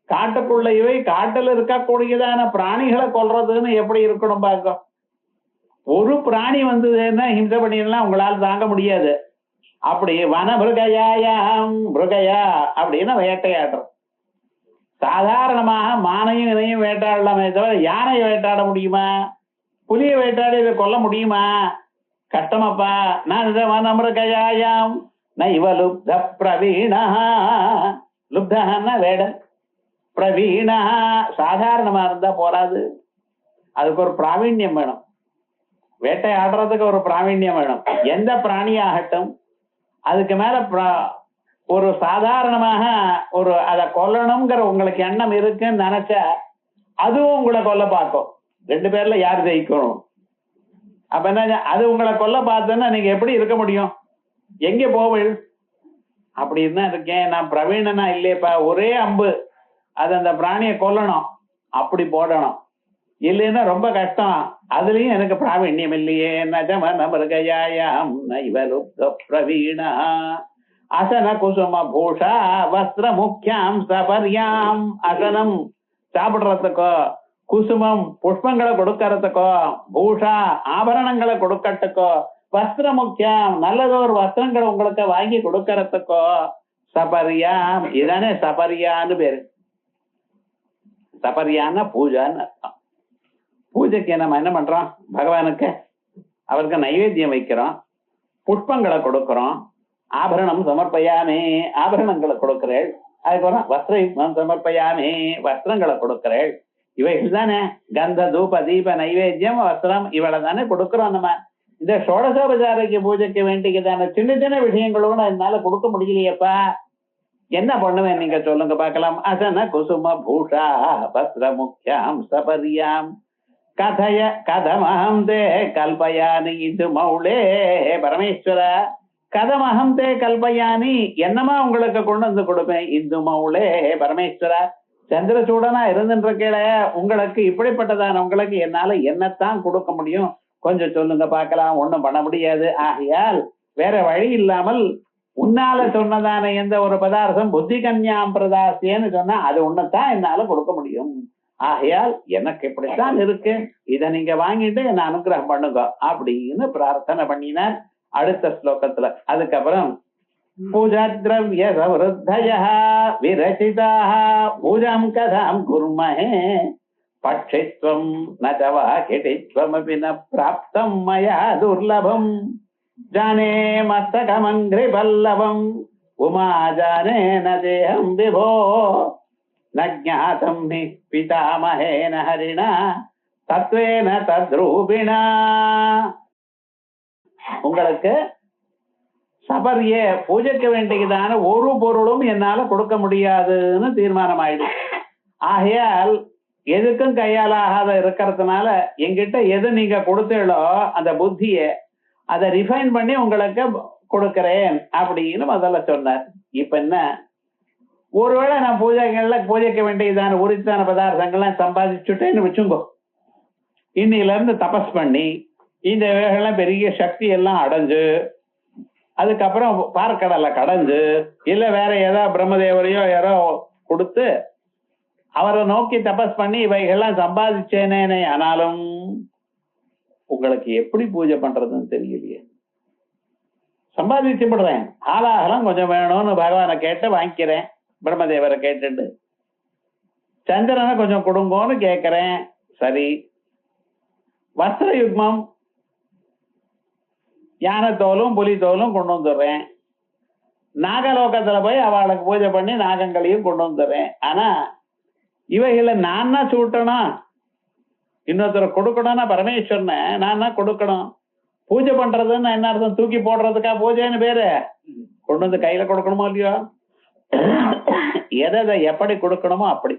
காட்டுக்குள்ள இவை காட்டுல இருக்கக்கூடியதான பிராணிகளை கொல்றதுன்னு எப்படி இருக்கணும் பார்க்க. ஒரு பிராணி வந்ததுன்னா ஹிம்சை பண்ணிடலாம், உங்களால் தாங்க முடியாது. அப்படி வன மிருகயாயாம் மிருகயா அப்படின்னு வேட்டையாடுறோம். சாதாரணமாக மானையும் இதையும் வேட்டாடலாமே தவிர யானையை வேட்டாட முடியுமா? புலியை வேட்டாடி இதை கொல்ல முடியுமா? கஷ்டமாப்பா. நான் வன மிருகயாயாம் நைவ லுப்த பிரவீணா. லுப்தன்னா வேடன், பிரவீணா சாதாரணமா இருந்தா போராது, அதுக்கு ஒரு பிராவீண்யம் வேணும். வேட்டையாடுறதுக்கு ஒரு பிராவீண்யம் வேணும். எந்த பிராணியாகட்டும் அதுக்கு மேல ஒரு சாதாரணமாக ஒரு அதை கொல்லணுங்கிற உங்களுக்கு எண்ணம் இருக்குன்னு நினைச்சா அதுவும் உங்களை கொல்ல பார்க்கும். 2 பேர்ல யார் ஜெயிக்கணும்? அப்ப என்ன, அது உங்களை கொல்ல பார்த்தோன்னா நீங்க எப்படி இருக்க முடியும்? எங்க போவீள்? அப்படின்னு இருக்கேன் நான் பிரவீணனா இல்லையப்பா. ஒரே அம்பு அது அந்த பிராணியை கொல்லணும், அப்படி போடணும். இல்லைன்னா ரொம்ப கஷ்டம், அதுலயும் எனக்கு பிராவீண்யம் இல்லையே. நஜமனமிருகயாயாம் நைவ லுப்த பிரவீணா அசன குசும பூஷா வஸ்திர முக்கியாம் சபர்யாம். அசனம் சாப்பிடுறதுக்கோ, குசுமம் புஷ்பங்களை கொடுக்கறதுக்கோ, பூஷா ஆபரணங்களை கொடுக்கறதுக்கோ, வஸ்திர முக்கியம் நல்லதொரு வஸ்திரங்களை உங்களுக்கு வாங்கி கொடுக்கறதுக்கோ, சபர்யாம் இதானே சபர்யான்னு பேரு. சபர்யான்னா பூஜான்னு அர்த்தம். பூஜைக்கு நம்ம என்ன பண்றோம்? பகவானுக்கு அவருக்கு நைவேத்தியம் வைக்கிறோம், புஷ்பங்களை கொடுக்கிறோம், ஆபரணம் சமர்ப்பயாமே ஆபரணங்களை கொடுக்கிறேள், அதுக்கப்புறம் வஸ்திரம் சமர்ப்பயாமே வஸ்திரங்களை கொடுக்கிறேள். இவைகள் தானே கந்த தூப தீப நைவேத்தியம் வஸ்திரம் இவளை தானே கொடுக்கிறோம். நம்ம இந்த ஷோடசோபசாரிக்கு பூஜைக்கு வேண்டியதான சின்ன சின்ன விஷயங்களோட என்னால கொடுக்க முடியலையப்பா. என்ன பண்ணுவேன் நீங்க சொல்லுங்க பார்க்கலாம். அசன குசும பூஷா வஸ்திர முக்கியாம் சபரியாம் கதய கதமஹம் தே கல்பயானி இது மௌளே பரமேஸ்வர. கதமஹம் தே கல்பயானி என்னமா உங்களுக்கு கொண்டு வந்து கொடுப்பேன். இந்து மௌளே பரமேஸ்வர. சந்திரசூடனா இருந்துருக்கேள, உங்களுக்கு இப்படிப்பட்டதான உங்களுக்கு என்னால என்னத்தான் கொடுக்க முடியும்? கொஞ்சம் சொல்லுங்க பார்க்கலாம். ஒண்ணும் பண்ண முடியாது. ஆகையால் வேற வழி இல்லாமல் உன்னால சொன்னதான எந்த ஒரு பதார்த்தம் புத்தி கன்யாம் பிரதாசியன்னு சொன்னா அது ஒண்ணுத்தான் என்னால கொடுக்க முடியும். ஆகையால் எனக்கு இப்படித்தான் இருக்கு, இதை நீங்க வாங்கிட்டு என்ன அனுகிரகம் பண்ணுங்க அப்படின்னு பிரார்த்தனை பண்ணினார் அடுத்த ஸ்லோகத்துல. அதுக்கப்புறம் பூஜா திரவிய சவருத்தய விரசிதாக பூஜாம் கதாம் குர்மஹே பட்சித்வம் நவா கிட்டித்வமபி ந பிராப்தம் மயா துர்லபம் ஜானே மஸ்தகமங்கிரி பல்லவம் உமா ஜானே ந தேஹம் விபோ ந ஞாதம் ஹி பிதாமஹேன ஹரிணா தத்வேன தத்ரூபிணா. உங்களுக்கு சபரிய பூஜைக்கு வேண்டியதான ஒரு பொருளும் என்னால கொடுக்க முடியாதுன்னு தீர்மானம் ஆயிடும். ஆகையால் எதுக்கும் கையாலாகாத இருக்கிறதுனால என்கிட்ட எது நீங்க கொடுத்தீங்களோ அந்த புத்திய அதை ரிஃபைன் பண்ணி உங்களுக்கு கொடுக்கிறேன் அப்படின்னு முதல்ல சொன்னார். இப்ப என்ன, ஒருவேளை நான் பூஜைக்கு வேண்டியதான உரித்தான பதார்த்தங்கள்லாம் சம்பாதிச்சுட்டேன்னு வச்சுங்கோ, இன்னையில இருந்து தபஸ் பண்ணி இந்த வேகெல்லாம் பெரிய சக்தி எல்லாம் அடைஞ்சு அதுக்கப்புறம் பார்க்கடலை கடைஞ்சு இல்ல வேற ஏதாவது பிரம்மதேவரையோ யாரோ கொடுத்து அவரை நோக்கி தபஸ் பண்ணி இவைகள்லாம் சம்பாதிச்சேனே, ஆனாலும் உங்களுக்கு எப்படி பூஜை பண்றதுன்னு தெரியலையே. சம்பாதிச்சு விடுறேன், ஆலாகலாம் கொஞ்சம் வேணும்னு பகவானை கேட்டு வாங்கிக்கிறேன், பிரம்மதேவரை கேட்டுட்டு சந்திரனை கொஞ்சம் கொடுங்கோன்னு கேட்கிறேன், சரி. வஸ்திர யுக்மம் யானை தோலும் புலி தோலும் கொண்டு வந்துடுறேன், நாகலோகத்துல போய் அவளுக்கு பூஜை பண்ணி நாகங்களையும் கொண்டு வந்துடுறேன். ஆனா இவைகளை நான் தான் சூட்டணும், இன்னொருத்தர் கொடுக்கணும்னா பரமேஸ்வரனை நான் தான் கொடுக்கணும். பூஜை பண்றதுன்னு என்ன அர்த்தம், தூக்கி போடுறதுக்கா பூஜைன்னு பேரு, கொண்டு வந்து கையில கொடுக்கணுமோ இல்லையோ, எதை எப்படி கொடுக்கணுமோ அப்படி.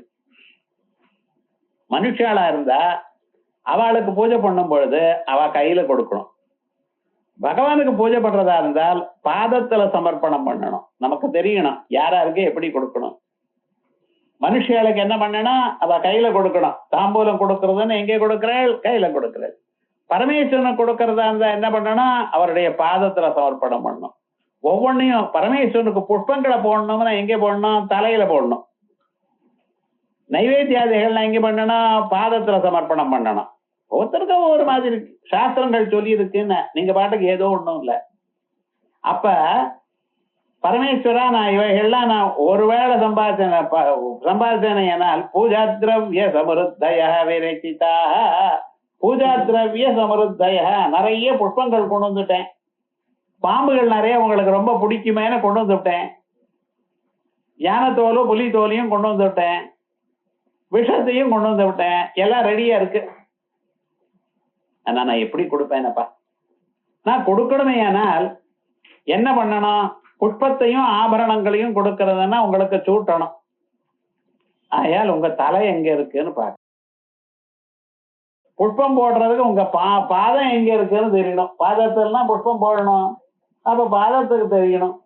மனுஷாளா இருந்தா அவளுக்கு பூஜை பண்ணும் பொழுது அவ கையில கொடுக்கணும். பகவானுக்கு பூஜை பண்றதா இருந்தால் பாதத்துல சமர்ப்பணம் பண்ணணும். நமக்கு தெரியணும் யாராருக்கு எப்படி கொடுக்கணும். மனுஷியாளுக்கு என்ன பண்ணணும், அவ கையில கொடுக்கணும். தாம்பூலம் கொடுக்கறதுன்னு எங்கே கொடுக்கிறாள், கையில கொடுக்கிறாள். பரமேஸ்வரனுக்கு கொடுக்கறதா இருந்தா என்ன பண்ணணும், அவருடைய பாதத்துல சமர்ப்பணம் பண்ணணும். ஒவ்வொன்னையும் பரமேஸ்வரனுக்கு புஷ்பங்களை போடணும்னா எங்கே போடணும், தலையில போடணும். நைவேத்தியாதிகள்லாம் எங்க பண்ணணும், பாதத்துல சமர்ப்பணம் பண்ணணும். ஒவ்வொருத்தருக்கும் ஒவ்வொரு மாதிரி இருக்கு, சாஸ்திரங்கள் சொல்லி இருக்குன்னு நீங்க பாட்டுக்கு ஏதோ ஒண்ணும் இல்லை. அப்ப பரமேஸ்வரா நான் இவைகள்லாம் நான் ஒருவேளை சம்பாதிச்சேன் என்னால் பூஜா திரவிய சமருத்தய விரச்சிதா, பூஜா திரவிய சமருத்தய நிறைய புஷ்பங்கள் கொண்டு வந்துட்டேன், பாம்புகள் நிறைய உங்களுக்கு ரொம்ப பிடிக்குமேனு கொண்டு வந்துவிட்டேன், யானை தோலும் புலி தோலையும் கொண்டு வந்துவிட்டேன், விஷத்தையும் கொண்டு வந்து விட்டேன், எல்லாம் ரெடியா இருக்கு. ஆனா நான் எப்படி கொடுப்பேனப்பா, நான் கொடுக்கணுமே. ஆனால் என்ன பண்ணணும், புஷ்பத்தையும் ஆபரணங்களையும் கொடுக்கறதுன்னா உங்களுக்கு சூட்டணும். ஆயால் உங்க தலை எங்க இருக்குன்னு பாரு. புஷ்பம் போடுறதுக்கு உங்க பாதம் எங்க இருக்குன்னு தெரியணும். பாதத்துல புஷ்பம் போடணும், அப்ப பாதத்துக்கு தெரியணும்.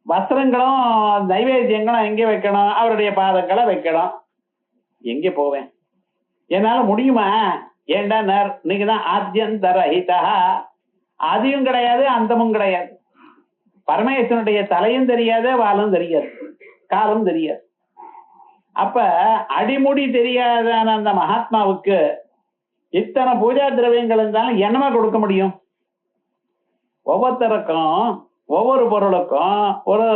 வஸ்திரங்களும் நைவேத்தியங்களும் எங்க வைக்கணும், அவருடைய பாதங்களை வைக்கணும். எங்க போவேன், என்னால முடியுமா? ஏண்டா நீங்க தான் ஆத்யந்தரஹிதா, ஆதியும் கிடையாது அந்தமும் கிடையாது. பரமேஸ்வரனுடைய தலையும் தெரியாது, வாலும் தெரியாது, காலும் தெரியாது. அப்ப அடிமுடி தெரியாதான அந்த மகாத்மாவுக்கு இத்தனை பூஜா திரவியங்கள் இருந்தாலும் என்னமா கொடுக்க முடியும்? ஒவ்வொருத்தருக்கும் ஒவ்வொரு பொருளுக்கும் ஒரு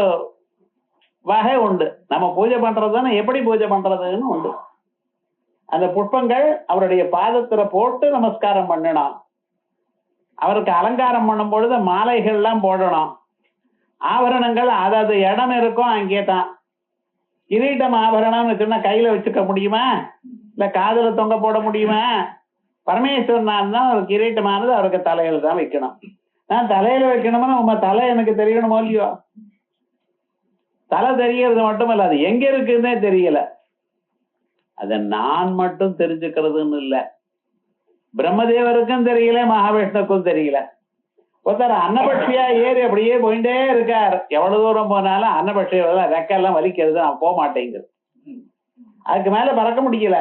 வகை உண்டு. நம்ம பூஜை பண்றதுன்னா எப்படி பூஜை பண்றதுன்னு உண்டு. அந்த புஷ்பங்கள் அவருடைய பாதத்துல போட்டு நமஸ்காரம் பண்ணணும். அவருக்கு அலங்காரம் பண்ணும் பொழுது மாலைகள் எல்லாம் போடணும். ஆபரணங்கள் அதாவது இடம் இருக்கும் அங்கே தான். கிரீட்டம் ஆபரணம்னு சொன்னா கையில வச்சுக்க முடியுமா, இல்ல காதுல தொங்க போட முடியுமா? பரமேஸ்வரன் தான் ஒரு கிரீட்டமானது அவருக்கு தலையில தான் வைக்கணும். நான் தலையில வைக்கணும்னா உங்க தலை எனக்கு தெரியணுமோ இல்லையோ? தலை தெரியறது மட்டும் இல்ல, அது எங்க இருக்குன்னே தெரியல. அத நான் மட்டும் தெரிஞ்சுக்கிறதுன்னு இல்ல, பிரம்மதேவருக்கும் தெரியல, மகாவிஷ்ணுக்கும் தெரியல. ஒருத்தர் அன்னபட்சியா ஏறி அப்படியே போயிட்டே இருக்கார். எவ்வளவு தூரம் போனாலும் அன்னபட்சியா ரெக்கெல்லாம் வலிக்கிறது, நான் போக மாட்டேங்குது, அதுக்கு மேல பறக்க முடியல.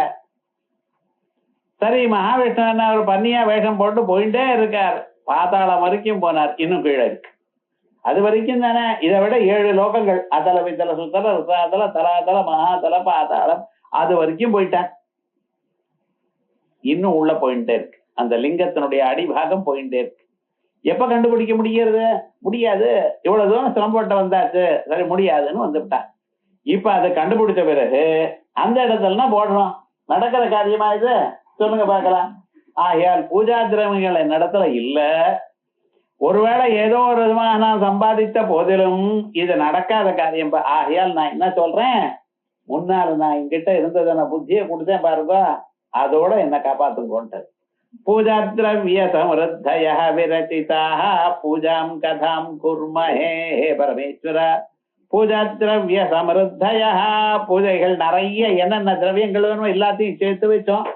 சரி, மகாவிஷ்ணு என்ன ஒரு பன்னியா வேஷம் போட்டு போயிட்டே இருக்கார். பாதாளம் வரைக்கும் போனார், இன்னும் கீழே இருக்கு. அது வரைக்கும் தானே, இதை விட 7 லோகங்கள், அதல வித்தல சுத்தல ருசாதல தலாதல மகாதல பாதாளம், அது வரைக்கும் போயிட்டான். இன்னும் உள்ள போயிட்டே இருக்கு, அந்த லிங்கத்தினுடைய அடிபாகம் போயிட்டே இருக்கு. எப்ப கண்டுபிடிக்க முடியாது. இவ்வளவு தூரம் சிரமப்பட்டு வந்தாச்சு, சரி முடியாதுன்னு வந்துவிட்டான். இப்ப அதை கண்டுபிடிச்ச பிறகு அந்த இடத்துலனா போடுறோம். நடக்கிற காரியமா இது? சொல்லுங்க பார்க்கலாம். ஆகையால் பூஜா திரவியங்கள் என்னிடத்துல இல்ல. ஒருவேளை ஏதோ ஒரு விதமாக நான் சம்பாதித்த போதிலும் இது நடக்காத காரியம். ஆகையால் நான் என்ன சொல்றேன், முன்னால நான் என்கிட்ட இருந்ததை புத்தியை கொடுத்தேன் பாருங்க, அதோட என்ன காப்பாத்துங்கோன்ட்டு. பூஜா திரவிய சமருத்தய விரச்சிதாக பூஜாம் கதாம் குர்மஹே. ஹே பரமேஸ்வர, பூஜா திரவிய சமருத்தய, பூஜைகள் நிறைய என்னென்ன திரவியங்கள் வேணும் எல்லாத்தையும் சேர்த்து வச்சோம்.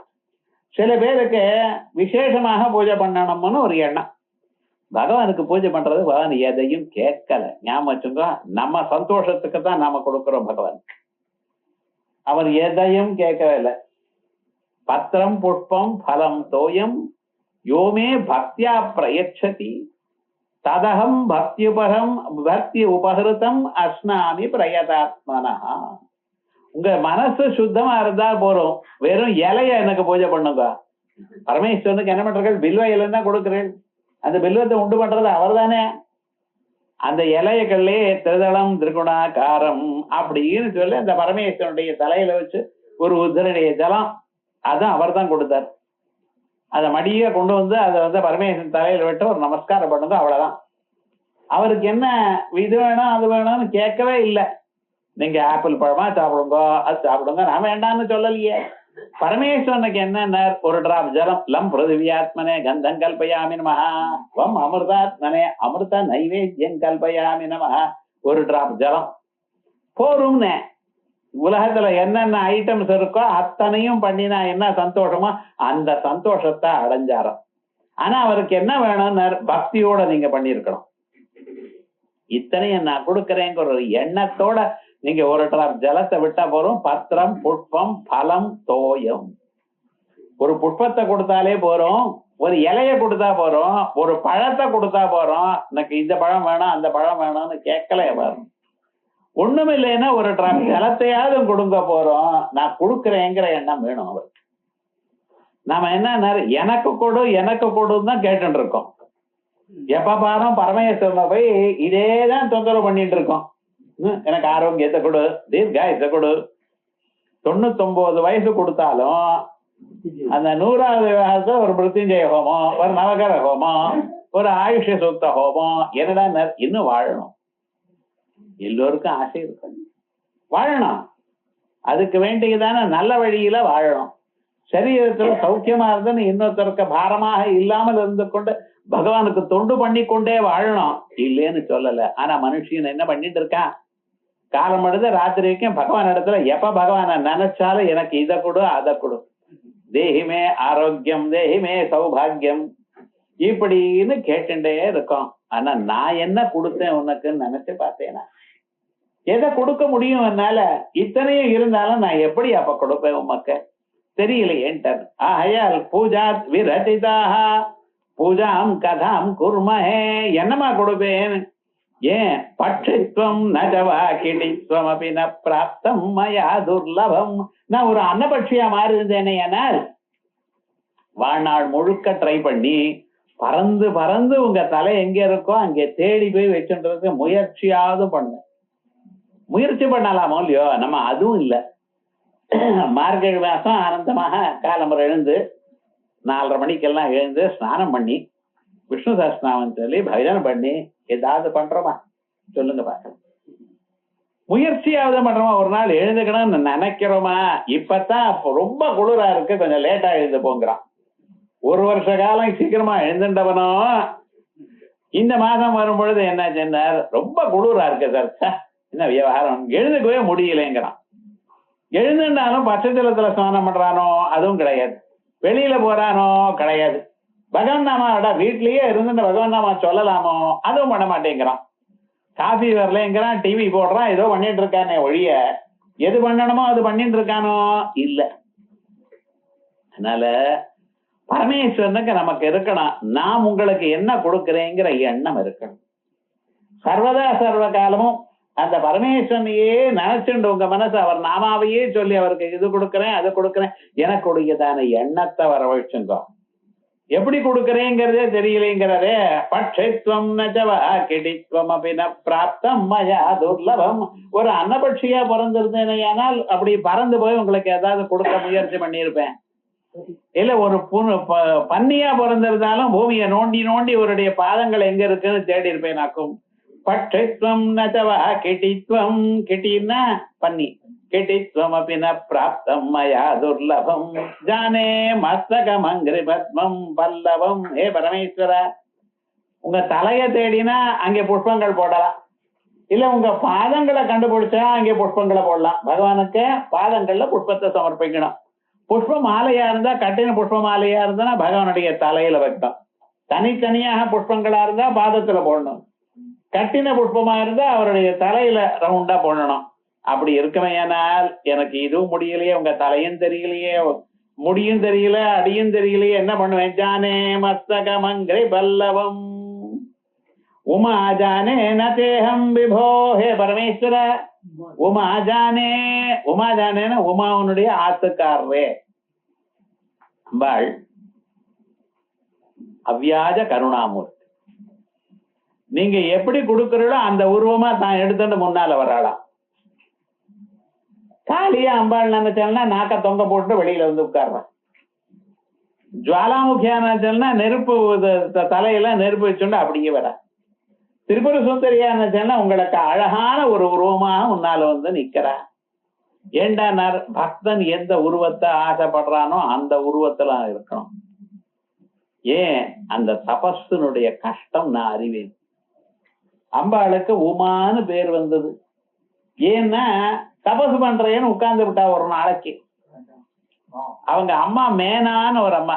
சில பேருக்கு விசேஷமாக பூஜை பண்ணணும்னு ஒரு எண்ணம். பகவானுக்கு பூஜை பண்றது பகவான் எதையும் கேட்கல. ஞாபகம் வச்சுங்க, நம்ம சந்தோஷத்துக்கு தான் நாம கொடுக்கிறோம் பகவானுக்கு. அவர் எதையும் கேட்கவே இல்லை. பத்திரம் புஷ்பம் பலம் தோயம் யோமே பக்தியா பிரயச்சதி ததகம் பக்தி உபகிருதம் அஸ்னாமி பிரயதாத்மனா. உங்க மனசு சுத்தமா இருந்தா போறோம், வெறும் இலைய எனக்கு பூஜை பண்ணுங்க. பரமேஸ்வரனுக்கு என்ன பண்றீர்கள்? பில்வ இலைன்னா கொடுக்குறேன். அந்த பில்வத்தை உண்டு பண்றது அவர் தானே. அந்த இலையக்கல்லே திருதளம் திரிகுணாகாரம் அப்படின்னு சொல்லி அந்த பரமேஸ்வரனுடைய தலையில வச்சு ஒரு உத்தரனுடைய ஜலம், அதான் அவர் தான் கொடுத்தார். அதை மடிய கொண்டு வந்து அதை வந்து பரமேஸ்வரன் தலையில விட்டு ஒரு நமஸ்காரம் பண்ணுங்க, அவ்வளவுதான். அவருக்கு என்ன இது வேணும் அது வேணும்னு கேட்கவே இல்லை. நீங்க ஆப்பிள் பழமா சாப்பிடுங்க, அது சாப்பிடுங்க, நான் வேண்டாம்னு சொல்லலையே. பரமேஸ்வரனுக்கு என்ன, ஒரு டிராப் ஜலம், லம் பிருதிவியாத்மனே கந்தம் கல்பயாமி நமஹ, வம் அமிர்தாத்மனே அமிர்த நைவேத்தியம் கல்பயாமி நமஹ, ஒரு டிராப் ஜலம் போரும்னு. உலகத்துல என்னென்ன ஐட்டம்ஸ் இருக்கோ அத்தனையும் பண்ணினா என்ன சந்தோஷமோ அந்த சந்தோஷத்தை அடைஞ்சாராம். ஆனா அவருக்கு என்ன வேணும்னு பக்தியோட நீங்க பண்ணிருக்கணும். இத்தனையும் நான் கொடுக்கறேங்கிற ஒரு எண்ணத்தோட நீங்க ஒரு டிராப் ஜலத்தை விட்டா போறோம். பத்திரம் புஷ்பம் பலம் தோயம், ஒரு புஷ்பத்தை கொடுத்தாலே போறோம், ஒரு இலைய கொடுத்தா போறோம், ஒரு பழத்தை கொடுத்தா போறோம். எனக்கு இந்த பழம் வேணும் அந்த பழம் வேணும்னு கேட்கல வரும். ஒண்ணும் இல்லைன்னா ஒரு டிராப் ஜலத்தையாவது கொடுங்க போறோம். நான் கொடுக்குறேங்கிற எண்ணம் வேணும் அவருக்கு. நாம என்ன எனக்கு கொடு எனக்கு கொடுன்னு தான் கேட்டு இருக்கோம். எப்ப பாரும் பரமேஸ்வரனை போய் இதேதான் தொந்தரவு பண்ணிட்டு இருக்கோம். எனக்கு ஆரோக்கியத்தை கொடு, தீர்காயத்தை கொடு. 99 வயசு கொடுத்தாலும் அந்த 100வது வயசு ஒரு மிருத்யுஞ்சய ஹோமம், ஒரு நவகர ஹோமம், ஒரு ஆயுஷ சூக்த ஹோமம். என்னடா இன்னும் வாழணும். எல்லோருக்கும் ஆசை இருக்கு, வாழணும். அதுக்கு வேண்டியதான நல்ல வழியில வாழணும். சரீரத்துல சௌக்கியமா இருந்துன்னு இன்னொருத்தருக்கு பாரமாக இல்லாமல் இருந்து கொண்டு பகவானுக்கு தொண்டு பண்ணி கொண்டே வாழணும், இல்லேன்னு சொல்லல. ஆனா மனுஷன் என்ன பண்ணிட்டு இருக்கான், காலம் எடுத்து ராத்திரி வரைக்கும் பகவான் இடத்துல எப்ப பகவானை நினைச்சாலும் எனக்கு இதை கொடு அதை கொடு, தேகிமே ஆரோக்கியம் தேகிமே சௌபாகியம் இப்படின்னு கேட்டுட்டே இருக்கோம். ஆனா நான் என்ன கொடுத்தேன் உனக்குன்னு நினைச்சு பார்த்தேனா, எதை கொடுக்க முடியும் என்னால? இத்தனையும் இருந்தாலும் நான் எப்படி அப்ப கொடுப்பேன் உமக்கு தெரியலையேன்ட்டார். ஆகையால் பூஜா விரச்சிதாக பூஜாம் கதாம் குர்மஹே, என்னமா கொடுப்பேன்? ஏன் பட்சித்வம் நஜவா கிடித்வம் அப்படி ந பிராப்தம் மயா துர்லபம். நான் ஒரு அன்னபட்சியா மாறி இருந்தேனே, ஆனால் வாழ்நாள் முழுக்க ட்ரை பண்ணி பறந்து பறந்து உங்க தலை எங்க இருக்கோ அங்கே தேடி போய் வச்சுன்றதுக்கு முயற்சியாவது பண்ணுவேன். முயற்சி பண்ணலாமோ இல்லையோ, நம்ம அதுவும் இல்லை. மார்கழி மாசம் ஆனந்தமாக காலம்பரம் எழுந்து 4:30 மணிக்கெல்லாம் எழுந்து ஸ்நானம் பண்ணி விஷ்ணு சஹஸ்ரநாமம் சொல்லி பஜனை பண்ணி ஏதாவது பண்றோமா சொல்லுங்க பாக்க. முயற்சியாவது பண்றோமா? ஒரு நாள் எழுந்துக்கணும்னு நினைக்கிறோமா? இப்பதான் ரொம்ப குளிரா இருக்கு, கொஞ்சம் லேட்டா எழுந்து போங்கிறான். ஒரு வருஷ காலம் சீக்கிரமா எழுந்துட்டவனோ இந்த மாதம் வரும் பொழுது என்ன சொன்னார், ரொம்ப குளிரா இருக்கு சார், என்ன விவகாரம், எழுந்துக்கவே முடியலைங்கிறான். எழுந்துட்டாலும் பச்சைத்தலத்துல ஸ்நானம் பண்றானோ அதுவும் கிடையாது, வெளியில போறானோ கிடையாது. பகவான் நாமாடா வீட்லயே இருந்து பகவான் நாமா சொல்லலாமோ அதுவும் பண்ண மாட்டேங்கிறான். காஃபி வரலங்கிறான், டிவி போடுறான், ஏதோ பண்ணிட்டு இருக்கானே ஒழிய எது பண்ணணுமோ அது பண்ணிட்டு இருக்கானோ இல்ல. அதனால பரமேஸ்வரனுக்கு நமக்கு இருக்கணும், நாம் உங்களுக்கு என்ன கொடுக்கிறேங்கிற எண்ணம் இருக்கணும். சர்வதா சர்வ காலமும் அந்த பரமேஸ்வரனையே நினைச்சுண்டு உங்க மனசு அவர் நாமாவையே சொல்லி அவருக்கு இது கொடுக்குறேன் அது கொடுக்குறேன் எனக்கு உடையதான எண்ணத்தை வரவழைச்சுங்க. எப்படி கொடுக்கறேங்கிறதே தெரியலேங்கிறதே. பட்சித்வம் நச்சவா கிடித்வம் அபின பிராப்தம் மயா துர்லபம். ஒரு அன்னபட்சியா பிறந்திருந்தேனையானால் அப்படி பறந்து போய் உங்களுக்கு ஏதாவது கொடுக்க முயற்சி பண்ணியிருப்பேன். இல்ல ஒரு பன்னியா பிறந்திருந்தாலும் பூமியை நோண்டி நோண்டி அவருடைய பாதங்கள் எங்க இருக்குன்னு தேடி இருப்பேனாக்கும். பட்சித்வம் நச்சவா கிட்டித்வம், கிட்டின்னா பன்னி, கிட்டித்வம் அபின பிராப்தம் மயா துர்லபம். ஜானே மஸ்தகம் அங்கிரி பத்மம் பல்லவம். ஹே பரமேஸ்வரா, உங்க தலைய தேடினா அங்கே புஷ்பங்கள் போடலாம், இல்ல உங்க பாதங்களை கண்டுபிடிச்சா அங்கே புஷ்பங்களை போடலாம். பகவானுக்கு பாதங்கள்ல புஷ்பத்தை சமர்ப்பிக்கணும். புஷ்ப மாலையா இருந்தா, கட்டின புஷ்ப மாலையா இருந்தா பகவானுடைய தலையில வைக்கணும். தனித்தனியாக புஷ்பங்களா இருந்தா பாதத்துல போடணும். கட்டின புஷ்பமா இருந்தா அவருடைய தலையில ரவுண்டா போடணும். அப்படி இருக்குமையானால் எனக்கு இதுவும் முடியலையே, உங்க தலையும் தெரியலையே, முடியும் தெரியல, அடியும் தெரியலையே, என்ன பண்ணுவேன்? ஜானே மஸ்தகமங்கிரி பல்லவம் உமா ஜானே நதேஹம் விபோ. ஹே பரமேஸ்வர, உமா ஜானே, உமா ஜானேன்னா உமாவனுடைய ஆத்துக்காரரே. அம்பாள் அவ்வியாஜ கருணாமூர்த்தி. நீங்க எப்படி கொடுக்கறீங்களோ அந்த உருவமா தான் எடுத்துட்டு முன்னால வராளாம். காளியா அம்பாள் நினைச்சா நாக்க தொங்க போட்டு வெளியில வந்து உட்கார்றான். ஜுவாலாமுகியா நினைச்சா நெருப்பு தலையில நெருப்பு வச்சுட்டு அப்படியே வர. திரிபுர சுந்தரியா நினைச்சா உங்களுக்கு அழகான ஒரு உருவமாக முன்னால வந்து நிக்கிறா. ஏண்டா பக்தன் எந்த உருவத்தை ஆசைப்படுறானோ அந்த உருவத்துல இருக்கணும். ஏன்? அந்த தபஸினுடைய கஷ்டம் நான் அறிவேன். அம்பாளுக்கு உமான்னு பேர் வந்தது. ஏன்னா தபசு பண்றேன்னு உட்கார்ந்து விட்டா ஒரு நாளைக்கு. அவங்க அம்மா மேனான்னு ஒரு அம்மா,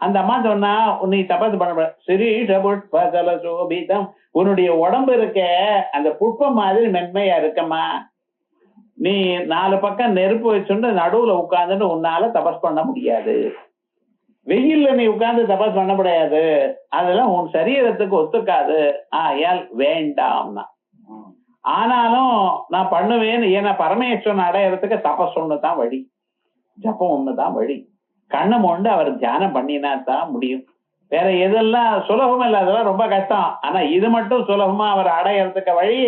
அந்த அம்மா சொன்னா நீ தபசு பண்ண சிரீஷ புஷ்ப சோபிதம், உன்னுடைய உடம்பு இருக்க அந்த புஷ்பம் மாதிரி மென்மையா இருக்கம்மா, நீ 4 பக்கம் நெருப்பு வச்சுட்டு நடுவுல உட்கார்ந்துட்டு உன்னால தபஸ் பண்ண முடியாது. வெயில்ல நீ உட்கார்ந்து தபஸ் பண்ண முடியாது, அதெல்லாம் உன் சரீரத்துக்கு ஒத்துக்காது, ஆயால் வேண்டாம்னா. ஆனாலும் நான் பண்ணுவேன். ஏன்னா பரமேஸ்வரன் அடையறதுக்கு தபஸ் ஒண்ணுதான் வழி, ஜப்பம் ஒண்ணுதான் வழி. கண்ணை மொண்டு அவர் தியானம் பண்ணினா தான் முடியும். வேற எதெல்லாம் சுலபம் இல்லை, அதெல்லாம் ரொம்ப கஷ்டம். ஆனா இது மட்டும் சுலபமா அவர் அடையறதுக்கு வழி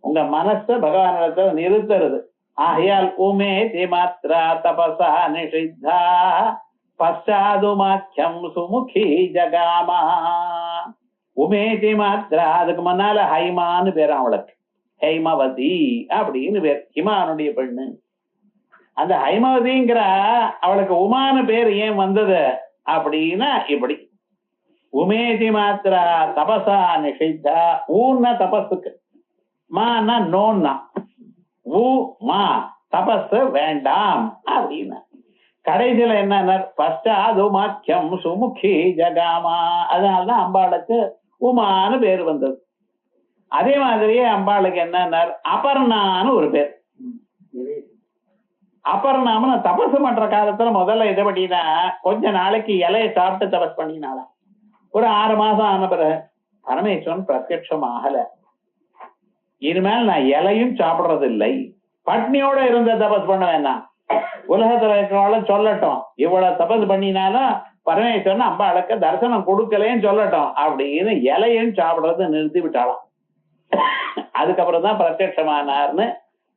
உங்க மனச பகவானிடத்துல நிறுத்துறது. ஆகையால் உமே திமாத்ரா தபசா நிஷித்தா பஷாதுமாக்கியம் சுமுகி ஜகாமா. உமேதி மாத்ரா, அதுக்கு முன்னால ஹைமான்னு பேர் அவளுக்கு, ஹைமவதி அப்படின்னு பேர், ஹிமானுடைய பெண்ணு. அந்த ஹைமவதிங்கிற அவளுக்கு உமானு பேர் ஏன் வந்தது அப்படின்னா இப்படி. உமேதி மாத்ரா தபசா நிஷித்தா, ஊன்னா தபஸுக்கு, மானா நோன்னா, ஊ மா தபஸ் வேண்டாம் அப்படின்னா. கடைசியில என்ன பஷ்டாதுமாக்கியம் சுமுகி ஜகாமா, அதனாலதான் அம்பாளுக்கு உமான்னு பேர் வந்தது. அதே மாதிரியே அம்பாளுக்கு என்ன அபர்ணான்னு ஒரு பேர். அபர்ணாம தபசு பண்ற காலத்துல முதல்ல இதை பண்ணினா கொஞ்ச நாளைக்கு இலையை சாப்பிட்டு தபஸ் பண்ணினாலாம். ஒரு 6 மாசம் ஆன பிறகு பரமேஸ்வரன் பிரத்யட்சம் ஆகல, இனிமேல் நான் இலையும் சாப்பிடுறது இல்லை, பட்னியோட இருந்த தபஸ் பண்ண வேண்டாம், உலகத்துல இருக்கிறவள சொல்லட்டும், இவ்வளவு தபஸ் பண்ணினாலும் பரமேஸ்வரன் அம்பாளுக்கு தரிசனம் கொடுக்கலன்னு சொல்லட்டும் அப்படின்னு இலையும் சாப்பிடுறது நிறுத்தி விட்டாளாம். அதுக்கப்புறம் தான் பிரத்யட்சமானார்னு.